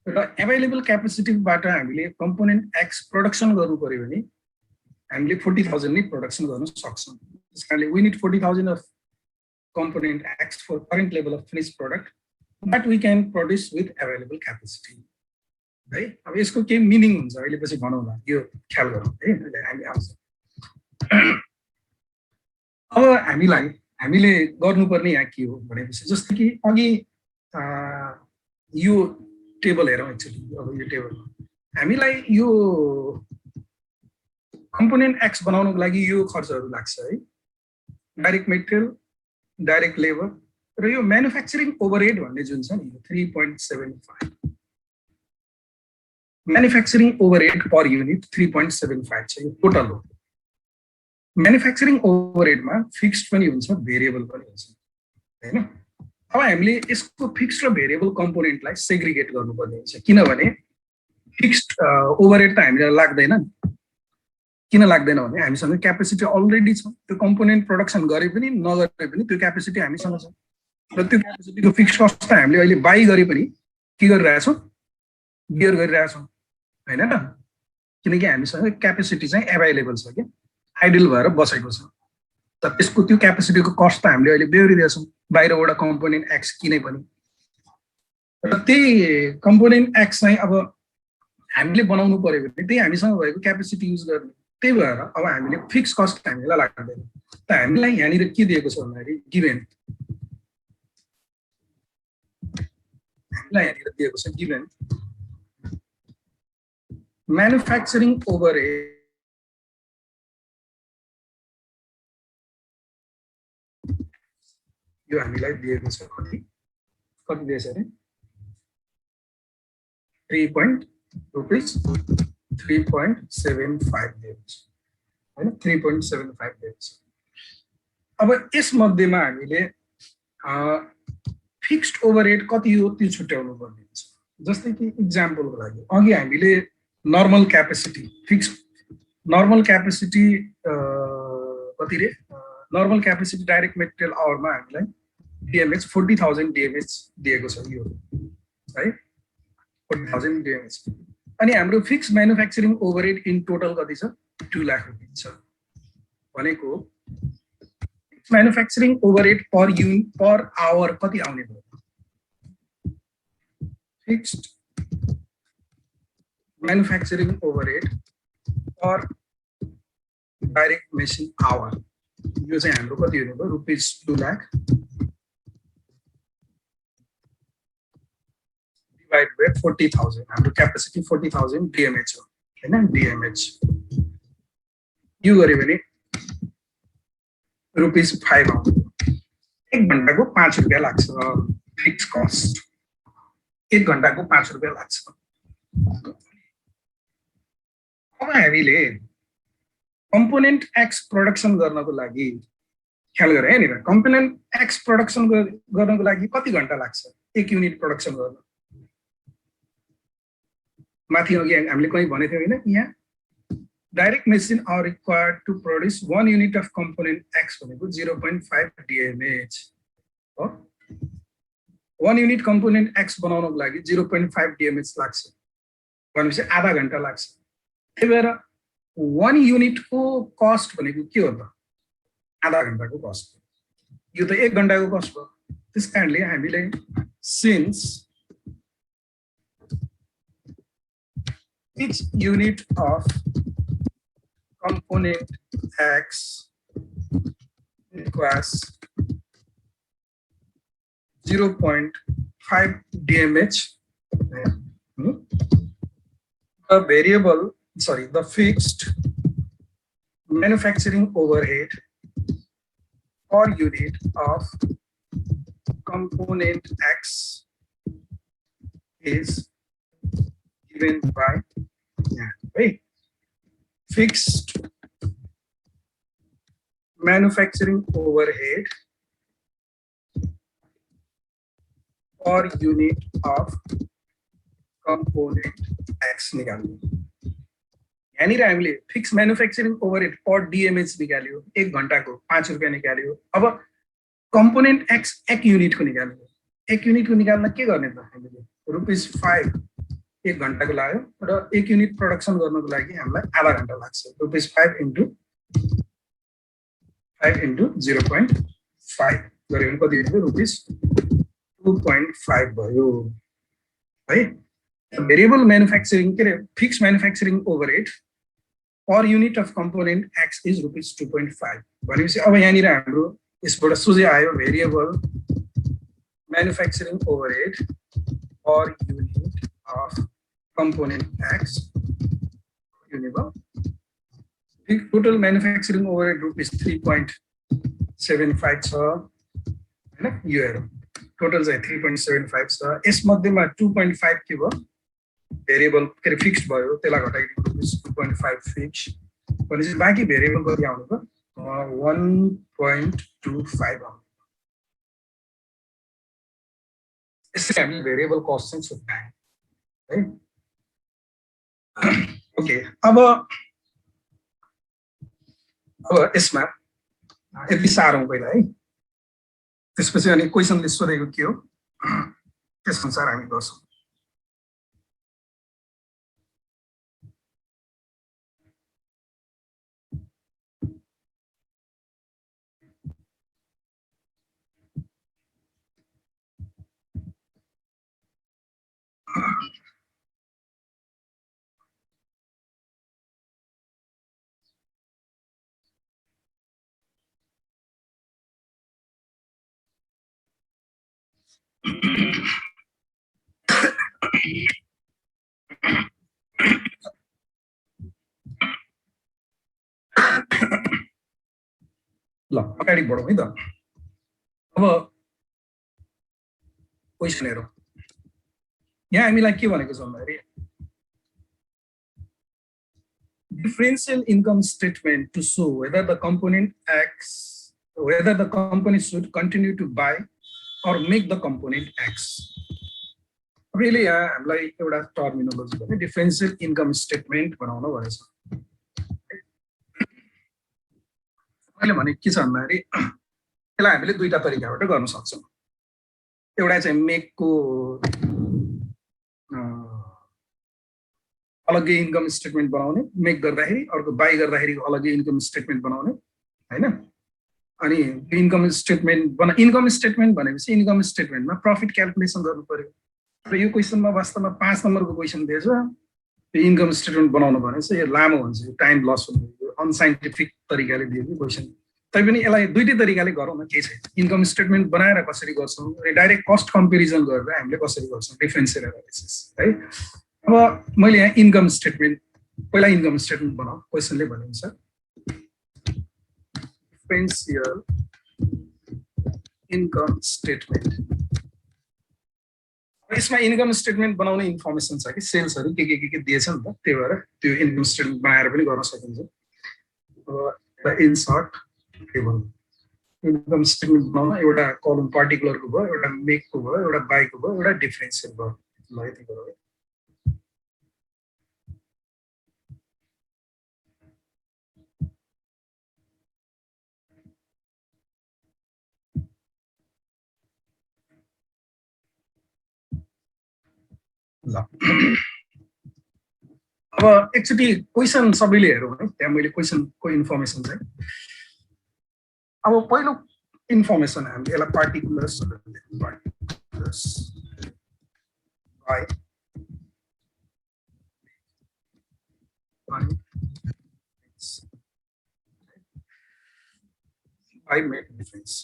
र एभाइलेबल क्यापेसिटीबाट हामीले कम्पोनेन्ट एक्स प्रोडक्सन गर्नु पर्यो भने हामीले 40,000 नै प्रोडक्सन गर्न सक्छौँ। त्यसकारणले we need 40,000 of component X for current level of finish product that we can produce with available capacity है। अब यसको के मिनिङ हुन्छ अहिले पछि भनौँला, यो ख्याल गरौँ है, अहिले हामी आउँछ। अब हामीले गर्नुपर्ने यहाँ के हो भनेपछि जस्तो कि अघि यो टेबल हेरौँ एक्चुअली। अब यो टेबल हामीलाई यो कम्पोनेन्ट एक्स बनाउनको लागि यो खर्चहरू लाग्छ है, डाइरेक्ट मेटेरियल, डाइरेक्ट लेबर र यो म्यानुफ्याक्चरिङ ओभरहेड भन्ने जुन छ नि 3.75 म्यानुफ्याक्चरिङ ओभरहेड पर युनिट 3.75 छ, यो टोटल हो। म्यानुफ्याक्चरिङ ओभरहेडमा फिक्स्ड पनि हुन्छ, भेरिएबल पनि हुन्छ हैन। अब हामीले यसको फिक्स्ड र भेरिएबल कम्पोनेन्टलाई सेग्रिगेट गर्नुपर्ने हुन्छ, किनभने फिक्स्ड ओभरहेड त हामीलाई लाग्दैन। किन लाग्दैन भने हामीसँग क्यापेसिटी अलरेडी छ, त्यो कम्पोनेन्ट प्रोडक्सन गरे पनि नगरे पनि त्यो क्यापेसिटी हामीसँग छ र त्यो क्यापेसिटीको फिक्स्ड कस्ट त हामीले अहिले बाई गरे पनि के गरिरहेछौँ, बियर गरिरहेछौँ हैन त, किनकि हामीसँग क्यापेसिटी चाहिँ एभाइलेबल छ कि आइडल भएर बसेको छ। त त्यसको त्यो क्यापेसिटीको कस्ट त हामीले अहिले बेहोरिरहेछौँ बाहिरबाट कम्पोनेन्ट एक्स किने पनि। र त्यही कम्पोनेन्ट एक्स चाहिँ अब हामीले बनाउनु पर्यो भने त्यही हामीसँग भएको क्यापेसिटी युज गर्ने, त्यही भएर अब हामीले फिक्स कस्ट हामीलाई लाग्दैन। त हामीलाई यहाँनिर के दिएको छ भन्दाखेरि गिभेन, हामीलाई यहाँनिर दिएको छ गिभेन म्यानुफ्याक्चरिङ ओभरहेड यो हामीलाई दिएको छ, कति दिएछ अरे 3.75 दिएको छ हैन, 3.75 दिएको छ। अब यसमध्येमा हामीले फिक्स्ड ओभरहेड कति हो त्यो छुट्याउनु पर्ने हुन्छ। जस्तै कि इक्जाम्पलको लागि अघि हामीले नर्मल क्यापेसिटी कति रे नर्मल क्यापेसिटी डाइरेक्ट मेटेरियल आवरमा हामीलाई डिएमएच 40,000 डिएमएच दिएको छ यो है, 40,000 डिएमएच। अनि हाम्रो fix manufacturing overhead in total कति छ, 2 लाख रुपियाँ छ भनेको manufacturing overhead per unit per hour कति आउने भयो, fixed manufacturing overhead per direct machine hour यो चाहिँ हाम्रो कति हुने भयो, रुपिस 2 लाख डिवाइड बाइ 40,000। हाम्रो क्यापेसिटी 40,000 डिएमएच हो हैन, डिएमएच यो गरे भने रुपिस 5 आउँछ। 1 घण्टाको 5 रुपियाँ लाग्छ फिक्स कस्ट, 1 घण्टाको 5 रुपियाँ लाग्छ। अब हामीले कम्पोनेन्ट एक्स प्रोडक्सन गर्नको लागि ख्याल गरे यहाँनिर कम्पोनेन्ट एक्स प्रोडक्सन गर्नको लागि कति घण्टा लाग्छ 1 युनिट प्रोडक्सन गर्न। माथि अघि हामीले कहीँ भनेको थियौँ हैन, यहाँ direct machine hour required to produce 1 unit of component X भनेको 0.5 डिएमएच हो। 1 युनिट कम्पोनेन्ट एक्स बनाउनको लागि 0.5 डिएमएच लाग्छ भनेपछि आधा घण्टा लाग्छ। त्यही भएर 1 युनिटको कस्ट भनेको के हो त, आधा घण्टाको कस्ट। यो त 1 घण्टाको कस्ट भयो। त्यस कारणले हामीले since each unit of component X requires 0.5 DMH, the fixed manufacturing overhead per unit of component X is given by fixed manufacturing overhead per unit of component X निकाल्नु। यहाँनिर हामीले फिक्स म्यानुफ्याक्चरिङ ओभरहेड पर DMH निकाल्यो, 1 घण्टाको 5 रुपैयाँ निकाल्यो। अब component X 1 युनिटको निकाल्नु। 1 युनिटको निकाल्न के गर्ने त हामीले? ₹5 1 घण्टाको लाग्यो र 1 युनिट प्रोडक्सन गर्नको लागि हामीलाई आधा घण्टा लाग्छ। ₹5 इन्टु 0.5 गरे भने कति भयो? ₹2.5 भयो है। भेरिएबल म्यानुफ्याक्चरिङ के रे fix manufacturing overhead per unit of component X is ₹2.5 भनेपछि अब यहाँनिर हाम्रो यसबाट सोझै आयो variable manufacturing overhead per unit of component X total manufacturing overhead ₹3.75 छ हैन, यो हेरौँ टोटल चाहिँ 3.75 छ। यसमध्येमा 2.5 के भयो? भेरिएबल के रे फिक्स्ड भयो, त्यसलाई घटाइदिनु ₹2.5 फिक्स भनेपछि बाँकी भेरिएबल कति आउनु त 1.25 आउनु। यसरी हामीले भेरिएबल कस्ट चाहिँ छुट्यायौँ है। ओके, अब यसमा यति सारौँ पहिला है, त्यसपछि अनि क्वेसनले सोधेको के हो त्यसअनुसार हामी गर्छौँ। ल अगाडि बढौँ है त। अब क्वेसन हेरौँ, यहाँ हामीलाई के भनेको छ भन्दाखेरि differential income statement to show whether the component X, whether the company should continue to buy or make the component X. Really, I'm like a terminology. Differential income statement. मैले के छ भन्दाखेरि यसलाई हामीले दुईटा तरिकाबाट गर्न सक्छौं। एउटा चाहिँ मेकको अलग्गै इन्कम स्टेटमेन्ट बनाउने, मेक गर्दाखेरि, अर्को बाई गर्दाखेरि अलग्गै इन्कम स्टेटमेन्ट बनाउने हैन। अनि इन्कम स्टेटमेन्ट भनेपछि इन्कम स्टेटमेन्टमा प्रॉफिट क्याल्कुलेसन गर्नु पर्यो। र यो क्वेशनमा वास्तवमा 5 नम्बरको क्वेशन दिएछ। यो इन्कम स्टेटमेन्ट बनाउनु भने चाहिँ यो लामो हुन्छ, यो टाइम लस हुन्छ, यो अनसाइन्टिफिक तरिकाले दिएको क्वेशन। तैपनि यसलाई दुईटै तरिकाले गरौँ न, के छैन। इन्कम स्टेटमेन्ट बनाएर कसरी गर्छौं र डाइरेक्ट कस्ट कम्पेरिजन गरेर हामीले कसरी गर्छौं, डिफरेन्सियल एनालिसिस है। अब मैले यहाँ इन्कम स्टेटमेन्ट पहिला इन्कम स्टेटमेन्ट बनाऊ, क्वेशनले भनिन्छ डिफरेन्सियल इन्कम स्टेटमेन्ट। यसमा इन्कम स्टेटमेन्ट बनाउने इन्फर्मेसन छ कि सेल्सहरु के दिएछ नि त, त्यही भएर त्यो इन्कम स्टेटमेन्ट बनाएर पनि गर्न सकिन्छ। अब इन्सर्ट टेबल इन्कम स्टेटमेन्ट बनाउन एउटा कलम पार्टिकुलरको भयो, एउटा मेकको भयो, एउटा बाईको भयो, एउटा डिफरेन्सियल भयो। ल यति गरौँ। ल अब एकचोटि क्वेशन सबैले हेरौँ है, त्यहाँ मैले क्वेशनको इन्फर्मेसन चाहिँ अब पहिलो इन्फर्मेसन हामीले यसलाई पार्टिकुलर्स by made difference.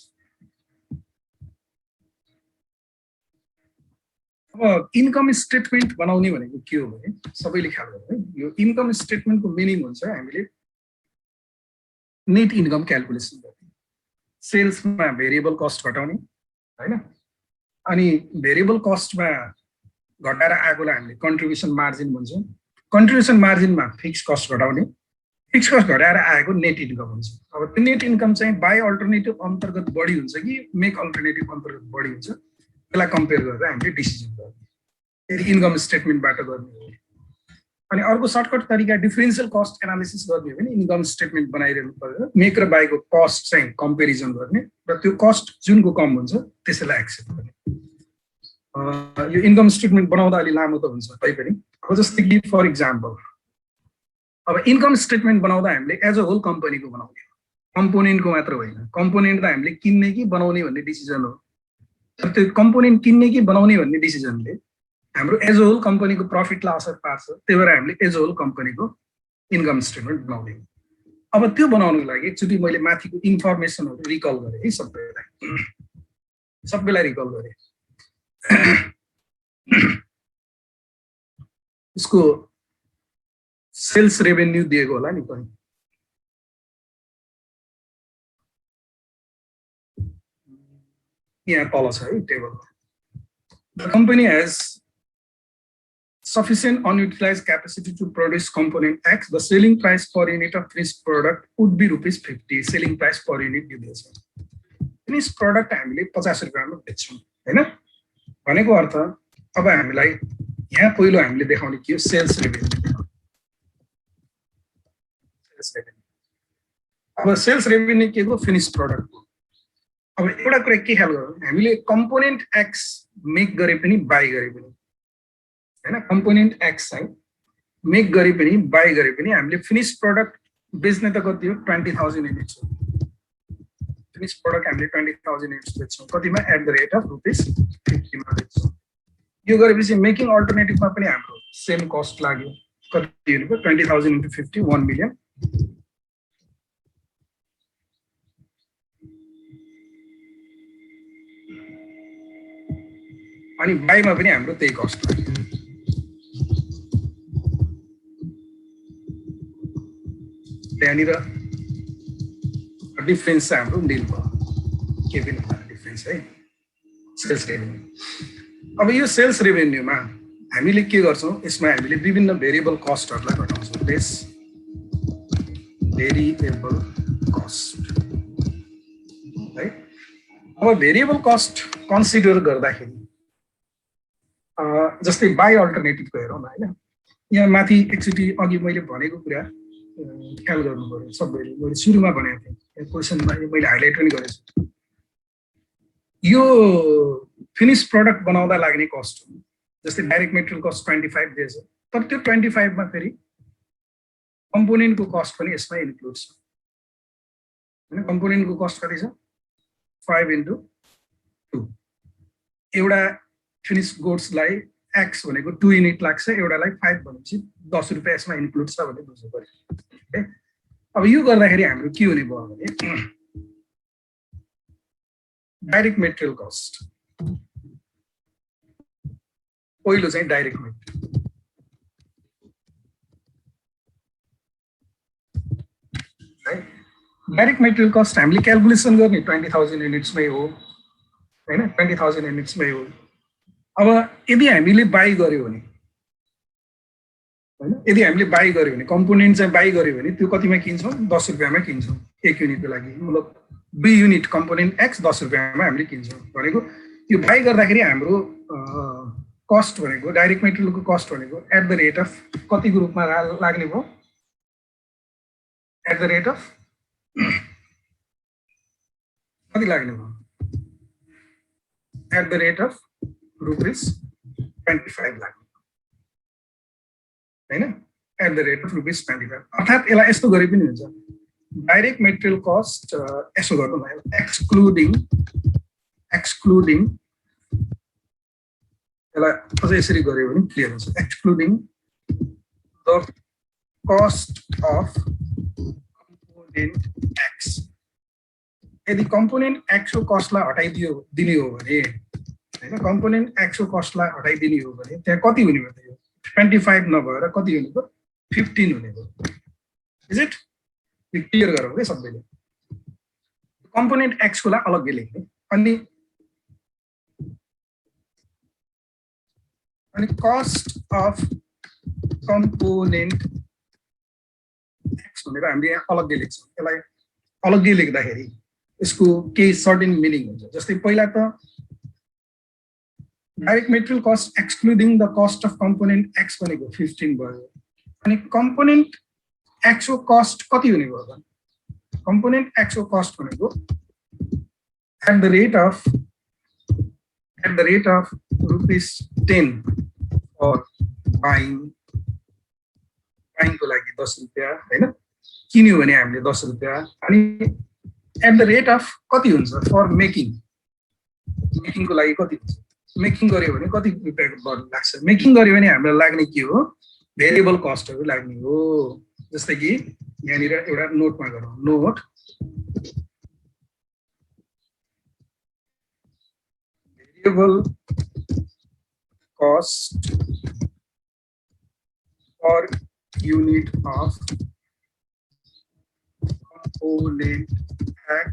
अब इन्कम स्टेटमेन्ट बनाउने भनेको के हो भने सबैले ख्याल गर्नु है, यो इन्कम स्टेटमेन्टको मिनिङ हुन्छ हामीले नेट इन्कम क्याल्कुलेसन गर्ने, सेल्समा भेरिएबल कस्ट घटाउने हैन, अनि भेरिएबल कस्टमा घटाएर आएकोलाई हामीले कन्ट्रिब्युसन मार्जिन भन्छौँ, कन्ट्रिब्युसन मार्जिनमा फिक्स कस्ट घटाउने, फिक्स कस्ट घटाएर आएको नेट इन्कम हुन्छ। अब त्यो नेट इन्कम चाहिँ बाई अल्टरनेटिभ अन्तर्गत बढी हुन्छ कि मेक अल्टरनेटिभ अन्तर्गत बढी हुन्छ, त्यसलाई कम्पेयर गरेर हामीले डिसिजन गर्ने, फेरि इन्कम स्टेटमेन्टबाट गर्ने हो। अनि अर्को सर्टकट तरिका डिफरेन्सियल कस्ट एनालिसिस गर्ने हो भने इन्कम स्टेटमेन्ट बनाइरहनु पर्यो, मेक र बाईको कस्ट चाहिँ कम्पेरिजन गर्ने र त्यो कस्ट जुनको कम हुन्छ त्यसैलाई एक्सेप्ट गर्ने। यो इन्कम स्टेटमेन्ट बनाउँदा अलि लामो त हुन्छ तैपनि, अब जस्तै कि फर इक्जाम्पल अब इन्कम स्टेटमेन्ट बनाउँदा हामीले एज अ होल कम्पनीको बनाउने हो, कम्पोनेन्टको मात्र होइन, कम्पोनेन्ट त हामीले किन्ने कि बनाउने भन्ने डिसिजन हो, तर त्यो कम्पोनेन्ट किन्ने कि बनाउने भन्ने डिसिजनले हाम्रो एज अ होल कम्पनीको प्रफिटलाई असर पार्छ, त्यही भएर हामीले एज अ होल कम्पनीको इन्कम स्टेटमेन्ट बनाउने हो। अब त्यो बनाउनुको लागि एकचोटि मैले माथिको इन्फर्मेसनहरू रिकल गरेँ है, सबैलाई रिकल गरेँ। यसको सेल्स रेभेन्यू दिएको होला नि कहीँ, यहाँ तल छ है टेबलमा। The company has sufficient unutilized capacity to produce component X. The selling price per unit of finished product would be ₹50. Selling price per unit दिँदैछ। फिनिश प्रोडक्ट हामीले 50 रुपैयाँमा बेच्छौँ हैन भनेको अर्थ अब हामीलाई यहाँ पहिलो हामीले देखाउने के हो, सेल्स रेभेन्यू। अब सेल्स रेभेन्यू के हो, फिनिश प्रोडक्ट हो। अब एउटा कुरा के ख्याल गरौँ, हामीले कम्पोनेन्ट एक्स मेक गरे पनि बाई गरे पनि हैन, कम्पोनेन्ट एक्स चाहिँ मेक गरे पनि बाई गरे पनि हामीले फिनिश प्रोडक्ट बेच्ने त कति हो, 20,000 युनिट्स हो। फिनिश प्रोडक्ट हामीले 20,000 युनिट्स बेच्छौँ, कतिमा, एट द रेट अफ ₹50 मा बेच्छौँ। यो गरेपछि मेकिङ अल्टरनेटिभमा पनि हाम्रो सेम कस्ट लाग्यो, कति हो, 20,000 into 50, 1 million। अनि बाईमा पनि हाम्रो त्यही कस्ट लाग्यो। त्यहाँनिर डिफरेन्स चाहिँ हाम्रो निल भयो, के पनि डिफरेन्स है, सेल्स रेभेन्यू। अब यो सेल्स रेभेन्यूमा हामीले के गर्छौँ, यसमा हामीले विभिन्न भेरिएबल कस्टहरूलाई घटाउँछौँ, लेस भेरिएबल कस्ट है। अब भेरिएबल कस्ट कन्सिडर गर्दाखेरि जस्तै बाई अल्टरनेटिभको हेरौँ न हैन, यहाँ माथि एकचोटि अघि मैले भनेको कुरा ख्याल गर्नु पर्यो सबैले, मैले सुरुमा भनेको थिएँ, क्वेसनमा मैले हाइलाइट पनि गरेको छु। यो फिनिश प्रोडक्ट बनाउँदा लाग्ने कस्ट हो, जस्तै डाइरेक्ट मेटेरियल कस्ट 25 दिएछ, तर त्यो 25 मा फेरि कम्पोनेन्टको कस्ट पनि यसमा इन्क्लुड छ हैन। कम्पोनेन्टको कस्ट कति छ, 5 into 2। एउटा फिनिश गुड्सलाई एक्स भनेको 2 युनिट लाग्छ, एउटालाई 5 भनेपछि 10 रुपैयाँ यसमा इन्क्लुड छ भन्ने बुझ्नु पर्यो। अब यो गर्दाखेरि हाम्रो के हुने भयो भने डाइरेक्ट मेटेरियल कस्ट, पहिलो चाहिँ डाइरेक्ट मेटेरियल है। डाइरेक्ट मेटेरियल कस्ट हामीले क्याल्कुलेसन गर्ने 20,000 युनिट्समै हो हैन, 20,000 युनिट्समै हो। अब यदि हामीले बाई गर्यो भने हैन, यदि हामीले बाई गर्यो भने कम्पोनेन्ट चाहिँ बाई गर्यो भने त्यो कतिमा किन्छौँ, 10 रुपैयाँमा किन्छौँ एक युनिटको लागि, मतलब 2 युनिट कम्पोनेन्ट एक्स 10 रुपैयाँमा हामीले किन्छौँ भनेको। यो बाई गर्दाखेरि हाम्रो कस्ट भनेको डाइरेक्ट मेटेरियलको कस्ट भनेको एट द रेट अफ कतिको रूपमा लाग्ने भयो, एट द रेट अफ कति लाग्ने भयो, एट द रेट अफ ₹25 लाग्ने हैन, एट द रेट अफ ₹25। अर्थात् यसलाई यस्तो गरे पनि हुन्छ, डाइरेक्ट मेटेरियल कस्ट यसो गर्नु भयो, एक्सक्लुडिङ यसलाई अझै यसरी गऱ्यो भने क्लियर हुन्छ excluding the cost of component x यदि कम्पोनेन्ट एक्स को कस्टलाई हटाइदियो दिने हो भने हैन कम्पोनेन्ट एक्स को कस्टलाई हटाइदिने हो भने त्यहाँ कति हुने भयो त यो 25 नभएर कति हुने भयो 15 हुने भयो इज इट क्लियर गरौँ है सबैले कम्पोनेन्ट एक्स को लाई अलग्गै लेख्ने अनि कस्ट अफ कम्पोनेन्ट एक्स भनेर हामीले यहाँ अलग्गै लेख्छौँ यसलाई अलग्गै लेख्दाखेरि यसको केही सर्टेन मिनिङ हुन्छ जस्तै पहिला त direct material cost excluding the cost of component X भनेको 15 भयो अनि कम्पोनेन्ट एक्स को कस्ट कति हुने भयो त कम्पोनेन्ट एक्स को कस्ट भनेको at the rate of rupees 10 for buying को लागि 10 रुपैयाँ हैन किन्यो भने हामीले 10 रुपैयाँ अनि एट द रेट अफ कति हुन्छ फर मेकिङ को लागि कति हुन्छ मेकिङ गर्यो भने कति रुपैयाँको बढी लाग्छ मेकिङ गर्यो भने हामीलाई लाग्ने के हो भेरिएबल कस्टहरु लाग्ने हो जस्तै कि यहाँनिर एउटा नोटमा गरौँ note variable cost per unit of component X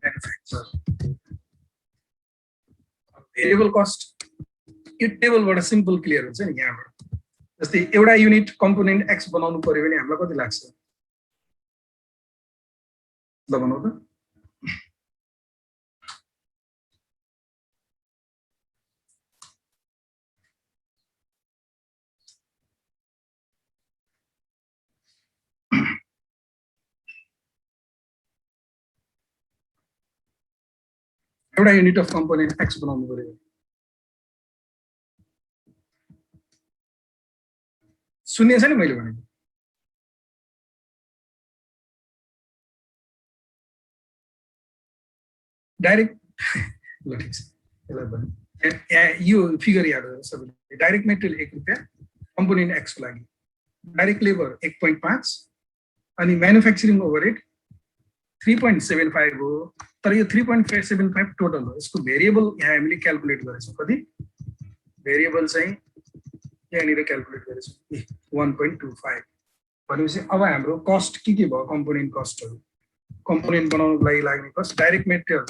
manufacture. Variable cost यो टेबलबाट सिम्पल क्लियर हुन्छ नि यहाँबाट जस्तै एउटा युनिट कम्पोनेन्ट एक्स बनाउनु पर्यो भने हामीलाई कति लाग्छ ल भनौँ त एउटा युनिट अफ कम्पोनेन्ट एक्स बनाउनु पर्यो सुनिएछ नि मैले भनेको डाइरेक्ट ल ठीक छ यसलाई भने यो फिगर याद गर्नु सबैले डाइरेक्ट मेटेरियल 1 रुपैयाँ कम्पोनेन्ट एक्स को लागि डाइरेक्ट लेबर 1.5 अनि म्यानुफ्याक्चरिङ ओभरहेड 3.75 हो तर यो 3.75 टोटल हो यसको भेरिएबल यहाँ हामीले क्याल्कुलेट गरेछौं कति भेरिएबल चाहिँ यहाँनिर क्याल्कुलेट गरेछौं 1.25 भनेपछि अब हाम्रो कस्ट के भयो कम्पोनेन्ट कस्टहरु कम्पोनेन्ट बनाउनको लागि लाग्ने cost direct material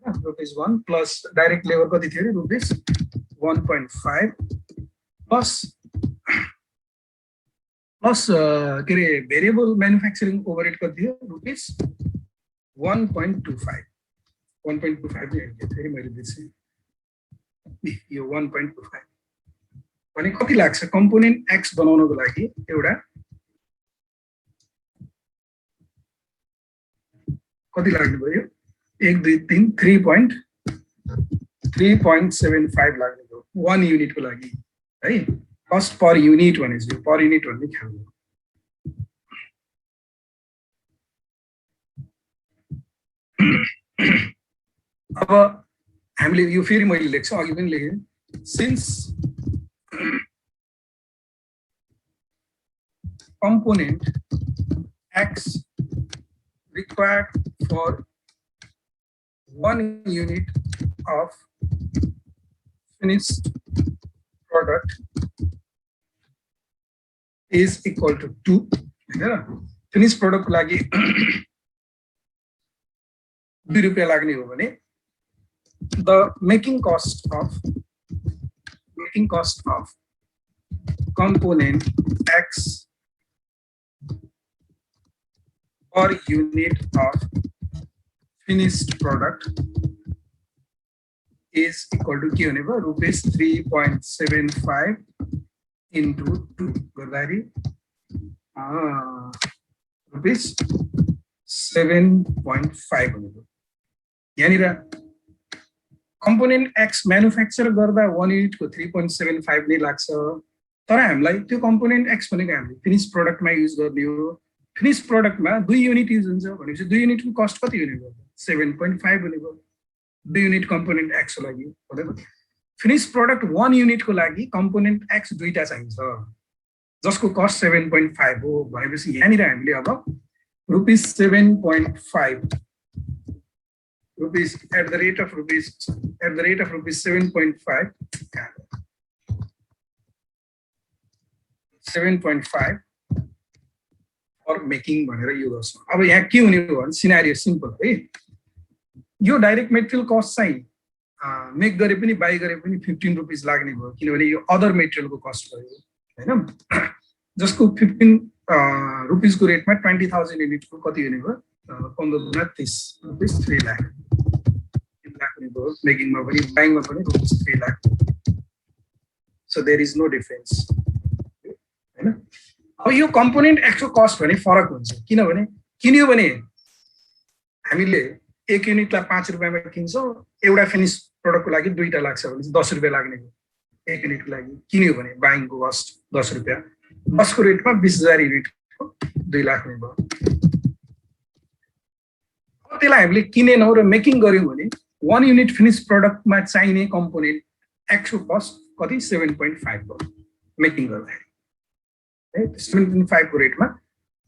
₹1 plus direct labour कति थियो रे ₹1.5 प्लस के रे भेरिएबल म्यानुफ्याक्चरिङ ओभरहेड कति थियो ₹1.25 फेरि मैले बिर्सेँ यो 1.25 भने कति लाग्छ कम्पोनेन्ट एक्स बनाउनको लागि एउटा कति लाग्ने भयो 1 2 3 3.75 लाग्ने भयो 1 युनिट को लागि है कस्ट पर युनिट भनेपछि पर युनिट भन्ने ख्याल गर्नु अब हामीले यो फेरि मैले लेख्छु अघि पनि लेखेँ since component X required for 1 unit of finished product is equal to 2. Finished product लागि 2 रुपैयाँ लाग्ने हो भने the making cost of component X per unit of finished product is equal to के हुने भयो ₹3.75 into 2 गर्दाखेरि ₹7.5 हुने भयो यहाँनिर कम्पोनेन्ट एक्स म्यानुफ्याक्चर गर्दा 1 युनिट को 3.75 नै लाग्छ तर हामीलाई त्यो कम्पोनेन्ट एक्स भनेको हामीले फिनिश प्रोडक्टमा युज गर्ने हो फिनिश प्रोडक्टमा 2 युनिट युज हुन्छ भनेपछि 2 युनिटको कस्ट कति हुने भयो 7.5 हुने भयो 2 युनिट कम्पोनेन्ट एक्स को लागि भनेको फिनिश प्रोडक्ट 1 युनिट को लागि कम्पोनेन्ट एक्स दुईटा चाहिन्छ जसको कस्ट 7.5 हो भनेपछि यहाँनिर हामीले अब rupees 7.5 rupees at the rate of rupees 7.5 for making भनेर यो गर्छौं अब यहाँ के हुने हो भने सिनारियो सिम्पल है यो डाइरेक्ट मेटेरियल कस्ट चाहिँ मेक गरे पनि बाइ गरे पनि 15 रुपैयाँ लाग्ने भयो किनभने यो अदर मेटेरियलको कस्ट भयो हैन जसको 15 रुपैयाँ को रेटमा 20000 युनिटको कति हुने भयो 15 गुणा 30 रुपैयाँ 3 लाख हुने भयो मेकिङमा पनि बाइङमा पनि रुपैयाँ 3 lakh so there is no difference हैन अब यो कम्पोनेन्ट एक्सको कस्ट भने फरक हुन्छ किनभने किन्यो भने हामीले एक युनिटलाई 5 रुपैयाँमा किन्छौं एउटा फिनिश प्रोडक्टको लागि दुईटा लाग्छ भने 10 रुपैयाँ लाग्ने हो एक युनिटको लागि किन्यो भने बाइङको कस्ट 10 रुपैयाँ 10 को रेटमा 20000 युनिटको 2 लाख हुने भयो त्यसलाई हामीले किनेनौ र मेकिङ गर्यौं भने 1 युनिट फिनिश प्रोडक्टमा चाहिने कम्पोनेन्ट एक्सको कस्ट कति 7.5 भयो मेकिङ गर्दाखेरि है 7.5 को रेटमा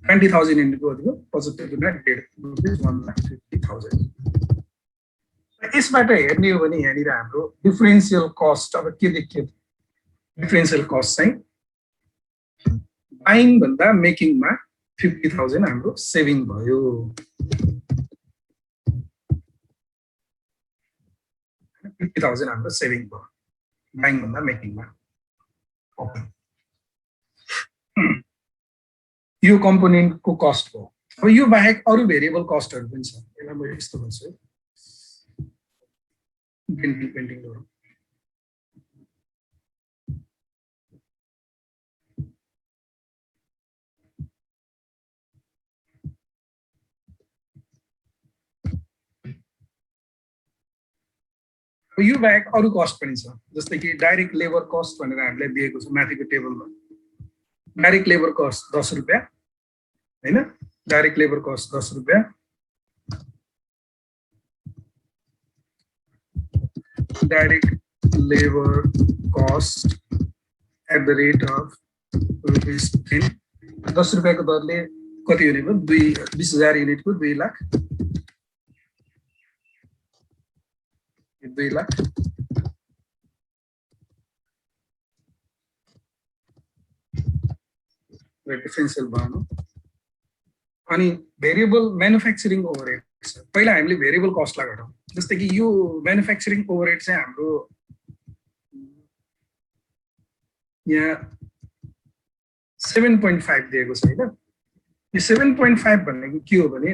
20000 युनिटको कतिको 75 गुणा 1,50,000 यसबाट हेर्ने हो भने यहाँनिर हाम्रो डिफरेन्शियल कस्ट अब के देखियो डिफरेन्शियल कस्ट चाहिँ बाइङ भन्दा मेकिङमा 50,000 हाम्रो सेभिङ भयो 50,000 हाम्रो सेभिङ भयो बाइङ भन्दा मेकिङमा यो कम्पोनेन्टको कस्ट हो अब यो बाहेक अरु भेरिएबल कस्टहरु पनि छ यसलाई म यस्तो भन्छु पेन्टिङ गरौँ यो बाहेक अरु कस्ट पनि छ जस्तै कि डाइरेक्ट लेबर कस्ट भनेर हामीले दिएको छ माथिको टेबलमा डाइरेक्ट लेबर कस्ट 10 रुपैयाँ हैन डाइरेक्ट लेबर कस्ट 10 रुपैयाँ direct labour cost at the rate of ₹10 10 रुपैयाँको दरले कति हुने भयो 20,000 युनिटको 2 लाख 2 लाख डिफरेन्शियल भएन अनि भेरिएबल म्यानुफ्याक्चरिङ ओभरहेड छ पहिला हामीले भेरिएबल कस्टलाई घटाउँ जस्तै कि यो म्यानुफ्याक्चरिङ ओभरहेड चाहिँ हाम्रो यहाँ 7.5 दिएको छ हैन यो 7.5 भनेको के हो भने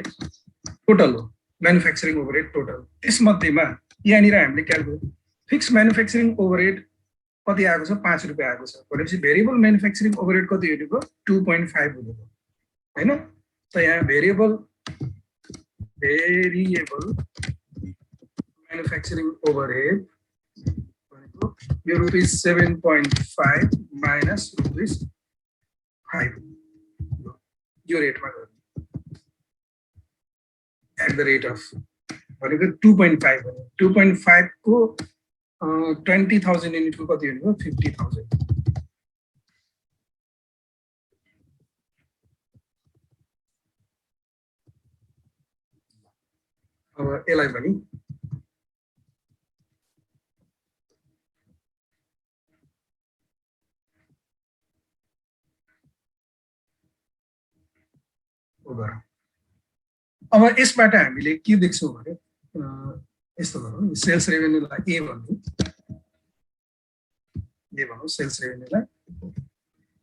टोटल हो म्यानुफ्याक्चरिङ ओभरहेड टोटल त्यसमध्येमा यहाँनिर हामीले क्याल्कुलेट फिक्स म्यानुफ्याक्चरिङ ओभरहेड कति आएको छ 5 रुपैयाँ आएको छ भनेपछि भेरिएबल म्यानुफ्याक्चरिङ ओभरहेड कति हुनेको 2.5 हुनेको हैन त यहाँ भेरिएबल म्यानुफ्याक्चरिङ ओभरहेड भनेको यो रुपीस 7.5 माइनस रुपीस 5 यो रेटमा गर्ने एट द रेट अफ भनेको 2.5 भने 2.5 को 20,000 युनिटको कति हुने 50,000 अब यसलाई पनि अब यसबाट हामीले के देख्छौं भने यस्तो गरौँ सेल्स रेभेन्यूलाई ए भनौँ सेल्स रेभेन्यूलाई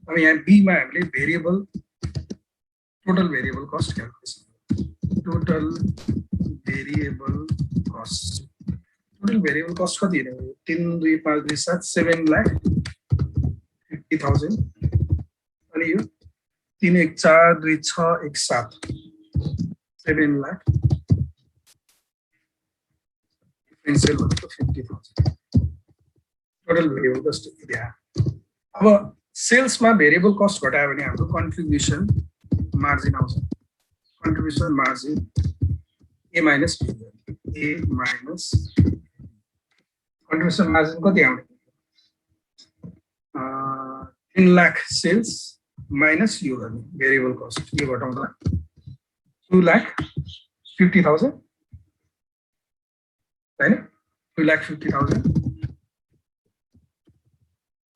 अब यहाँ बी मा हामीले variable total variable cost calculation total variable cost कति हो 3 2 5 2 7 7,50,000 अनि यो 3 1 4 2 6 1 7 7 लाख डिफरेन्शियल भनेको 50,000 टोटल भेरिएबल कस्ट एरिया अब सेल्समा भेरिएबल कस्ट घटायो भने हाम्रो कन्ट्रिब्युसन मार्जिन आउँछ contribution margin A minus B. A minus contribution margin कति आउने 10 lakh sales minus यो गर्ने variable cost यो घटाउँदा 2,50,000 हैन 2,50,000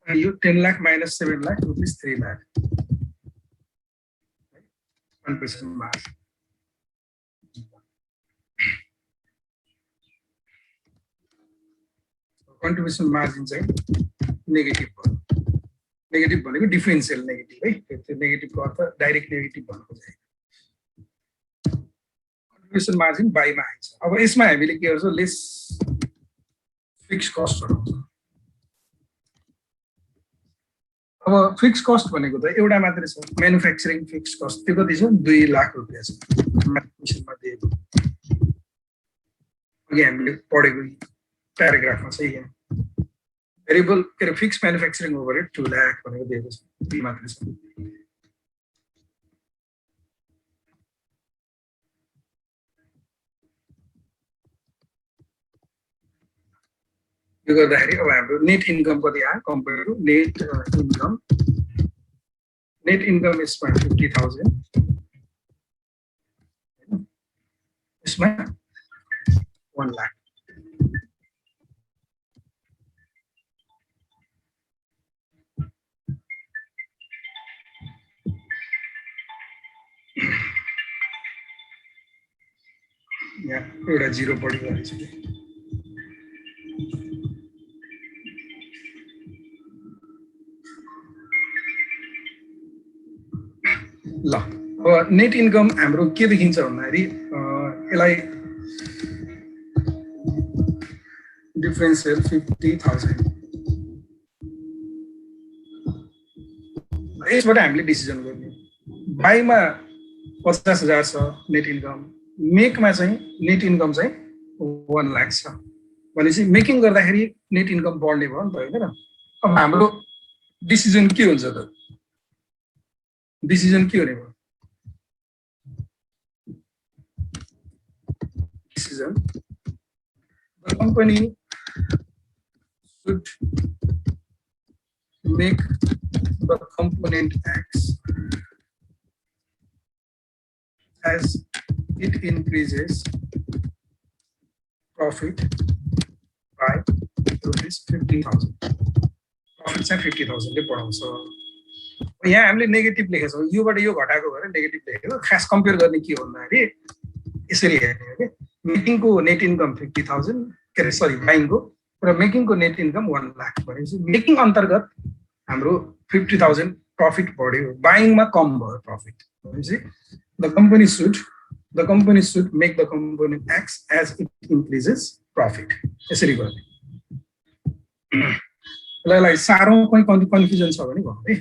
and you 10 lakh minus 7 lakh rupees 3 lakh 1% margin. Contribution margin चाहिँ नेगेटिभ भयो नेगेटिभ भनेको डिफरेन्शियल नेगेटिभ है त्यो नेगेटिभको अर्थ डाइरेक्ट नेगेटिभ भनेको चाहिँ contribution margin बाईमा आइन्छ अब यसमा हामीले के गर्छौं लेस फिक्स कस्ट हुन्छ अब फिक्स कस्ट भनेको त एउटा मात्रै छ म्यानुफ्याक्चरिङ फिक्स कस्ट त्यो कति छ 2 लाख रुपैयाँ छ म्यानुफ्याक्चरिङमा दिएको अघि हामीले पढेको प्याराग्राफमा चाहिँ यहाँ भेरिएबल के फिक्स म्यानुफ्याक्चरिङ ओभरहेड 2 लाख भनेको दिएको छ त्यही मात्रै छ यो गर्दाखेरि अब हाम्रो नेट इन्कम कति आयो compare to net income is 50,000 यसमा 1 लाख यहाँ एउटा जिरो बढिरहेको छ ल अब नेट इन्कम हाम्रो के देखिन्छ भन्दाखेरि यसलाई डिफरेन्शियल 50,000 यसबाट हामीले डिसिजन गर्ने बाईमा 50,000 छ नेट इन्कम मेकमा चाहिँ नेट इन्कम चाहिँ 1 लाख छ भनेपछि मेकिङ गर्दाखेरि नेट इन्कम बढ्ने भयो नि त हैन र अब हाम्रो डिसिजन के हुन्छ त डिसिजन के हुने भयो decision the company should make the component X as it increases profit by rupees 50,000 profit चाहिँ 50,000 ले बढाउँछ यहाँ हामीले नेगेटिभ लेखेछौँ योबाट यो घटाएको भएर नेगेटिभ लेखेको खास कम्पेयर गर्ने के हो भन्दाखेरि यसरी हेर्ने हो के मेकिङको नेट इन्कम 50,000 के अरे सरी बाइङको र मेकिङको नेट इन्कम 1 लाख भनेपछि मेकिङ अन्तर्गत हाम्रो 50,000 प्रफिट बढ्यो बाइङमा कम भयो प्रफिट भनेपछि the company should make the component X as it increases profit यसरी गर्ने यसलाई साह्रो कुनै कन्फ्युजन छ भने भन्नु है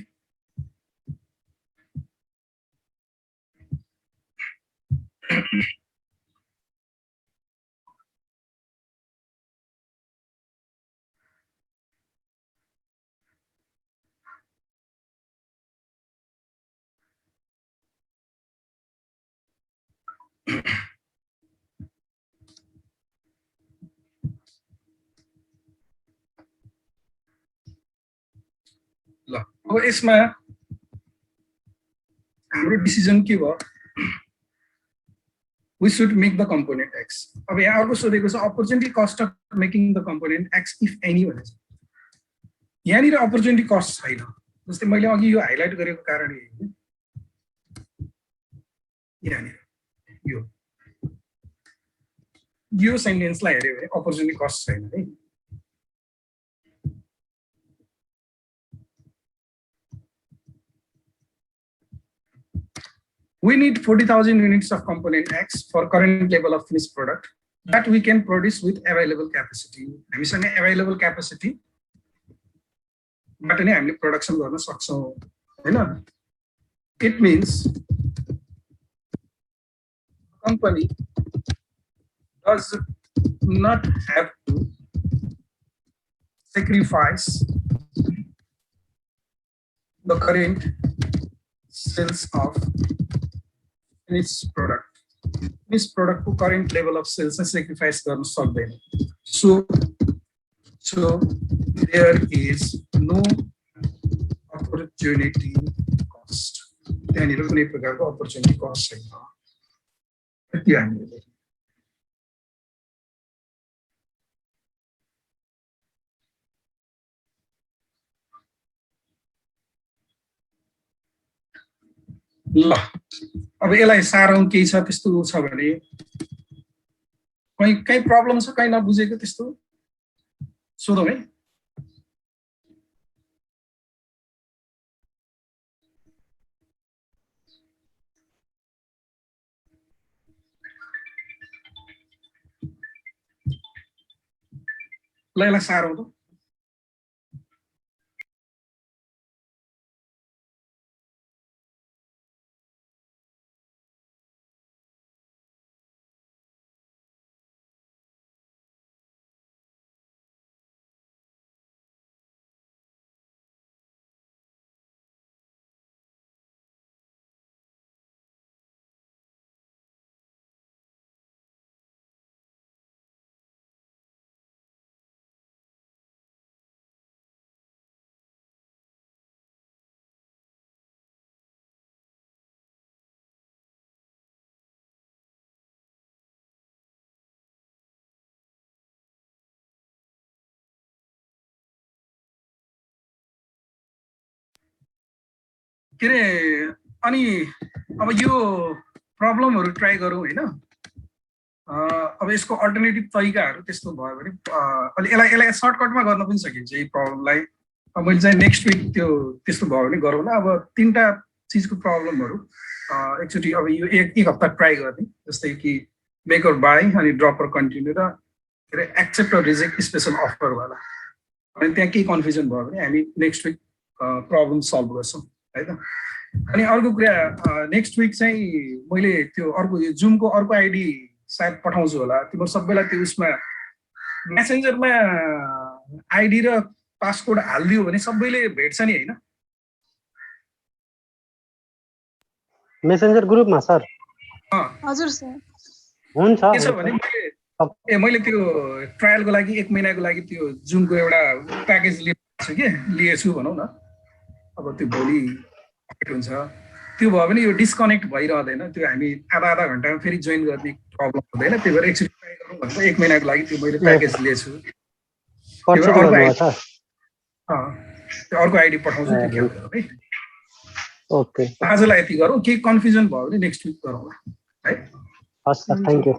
ल अब यसमा हाम्रो डिसिजन के भयो we should make the component X अब यहाँ अर्को सोधेको छ opportunity cost of making the component X if any भनेछ यहाँनिर अपर्चुनिटी कस्ट छैन जस्तै मैले अघि यो हाइलाइट गरेको कारण यहाँनिर यो सेन्टेन्सलाई हेर्यो भने अपर्चुनिटी कस्ट छैन है We need 40,000 units of component X for current level of finished product that we can produce with available capacity. हामीसँग available capacity बाट नै हामीले प्रोडक्सन गर्न सक्छौं हैन It means company does not have to sacrifice the current sales of finished product finish प्रोडक्टको current level of sales चाहिँ sacrifice गर्न सक्दैन. So there is no opportunity cost. त्यहाँनिर कुनै प्रकारको अपर्च्युनिटी कस्ट छैन. यति हामीले ल अब यसलाई सारौँ केही छ त्यस्तो छ भने कहीँ प्रब्लम छ कहीँ नबुझेको त्यस्तो सोधौँ है. ल यसलाई सारौँ त. के अरे अनि अब यो प्रब्लमहरु ट्राई गरौँ हैन. अब यसको अल्टरनेटिभ तरिकाहरु त्यस्तो भयो भने अलि यसलाई सर्टकटमा गर्न पनि सकिन्छ यही प्रब्लमलाई. अब मैले चाहिँ नेक्स्ट विक त्यो त्यस्तो भयो भने गरौँला. अब तीनटा चीजको प्रब्लमहरु एकचोटी अब यो एक हप्ता ट्राई गर्ने. जस्तै कि मेक अर बाई अनि ड्रप अर कन्टिन्यू र के अरे accept or reject special offer वाला. अनि त्यहाँ केही कन्फ्युजन भयो भने हामी नेक्स्ट विक प्रब्लम सल्भ गर्छौँ है त. अनि अर्को कुरा नेक्स्ट विक चाहिँ मैले त्यो अर्को यो जुमको अर्को आइडी सायद पठाउँछु होला. तिम्रो सबैलाई त्यो उसमा मेसेन्जरमा आइडी र पासकोड हालिदियो भने सबैले भेट्छ नि हैन. मेसेन्जर ग्रुपमा सर. हजुर सर. हुन्छ. त्यसो भने मैले त्यो ट्रायलको लागि 1 महिनाको लागि त्यो जुमको एउटा प्याकेज लिएछु भनौँ न. अब त्यो भोलि हुन्छ त्यो भयो भने यो डिस्कनेक्ट भइरहँदैन. त्यो हामी आधा घण्टामा फेरि जोइन गर्ने प्रब्लम हुँदैन. त्यही भएर एकचोटि ट्राई गरौँ भनेर 1 महिनाको लागि त्यो मैले प्याकेज लिएछु. त्यो अर्को आइडी पठाउँछु त्यो ख्याल गरौँ है. ओके. आजलाई यति गरौँ. केही कन्फ्युजन भयो भने नेक्स्ट विक गरौँला है. हस् सर, थ्याङ्क यू.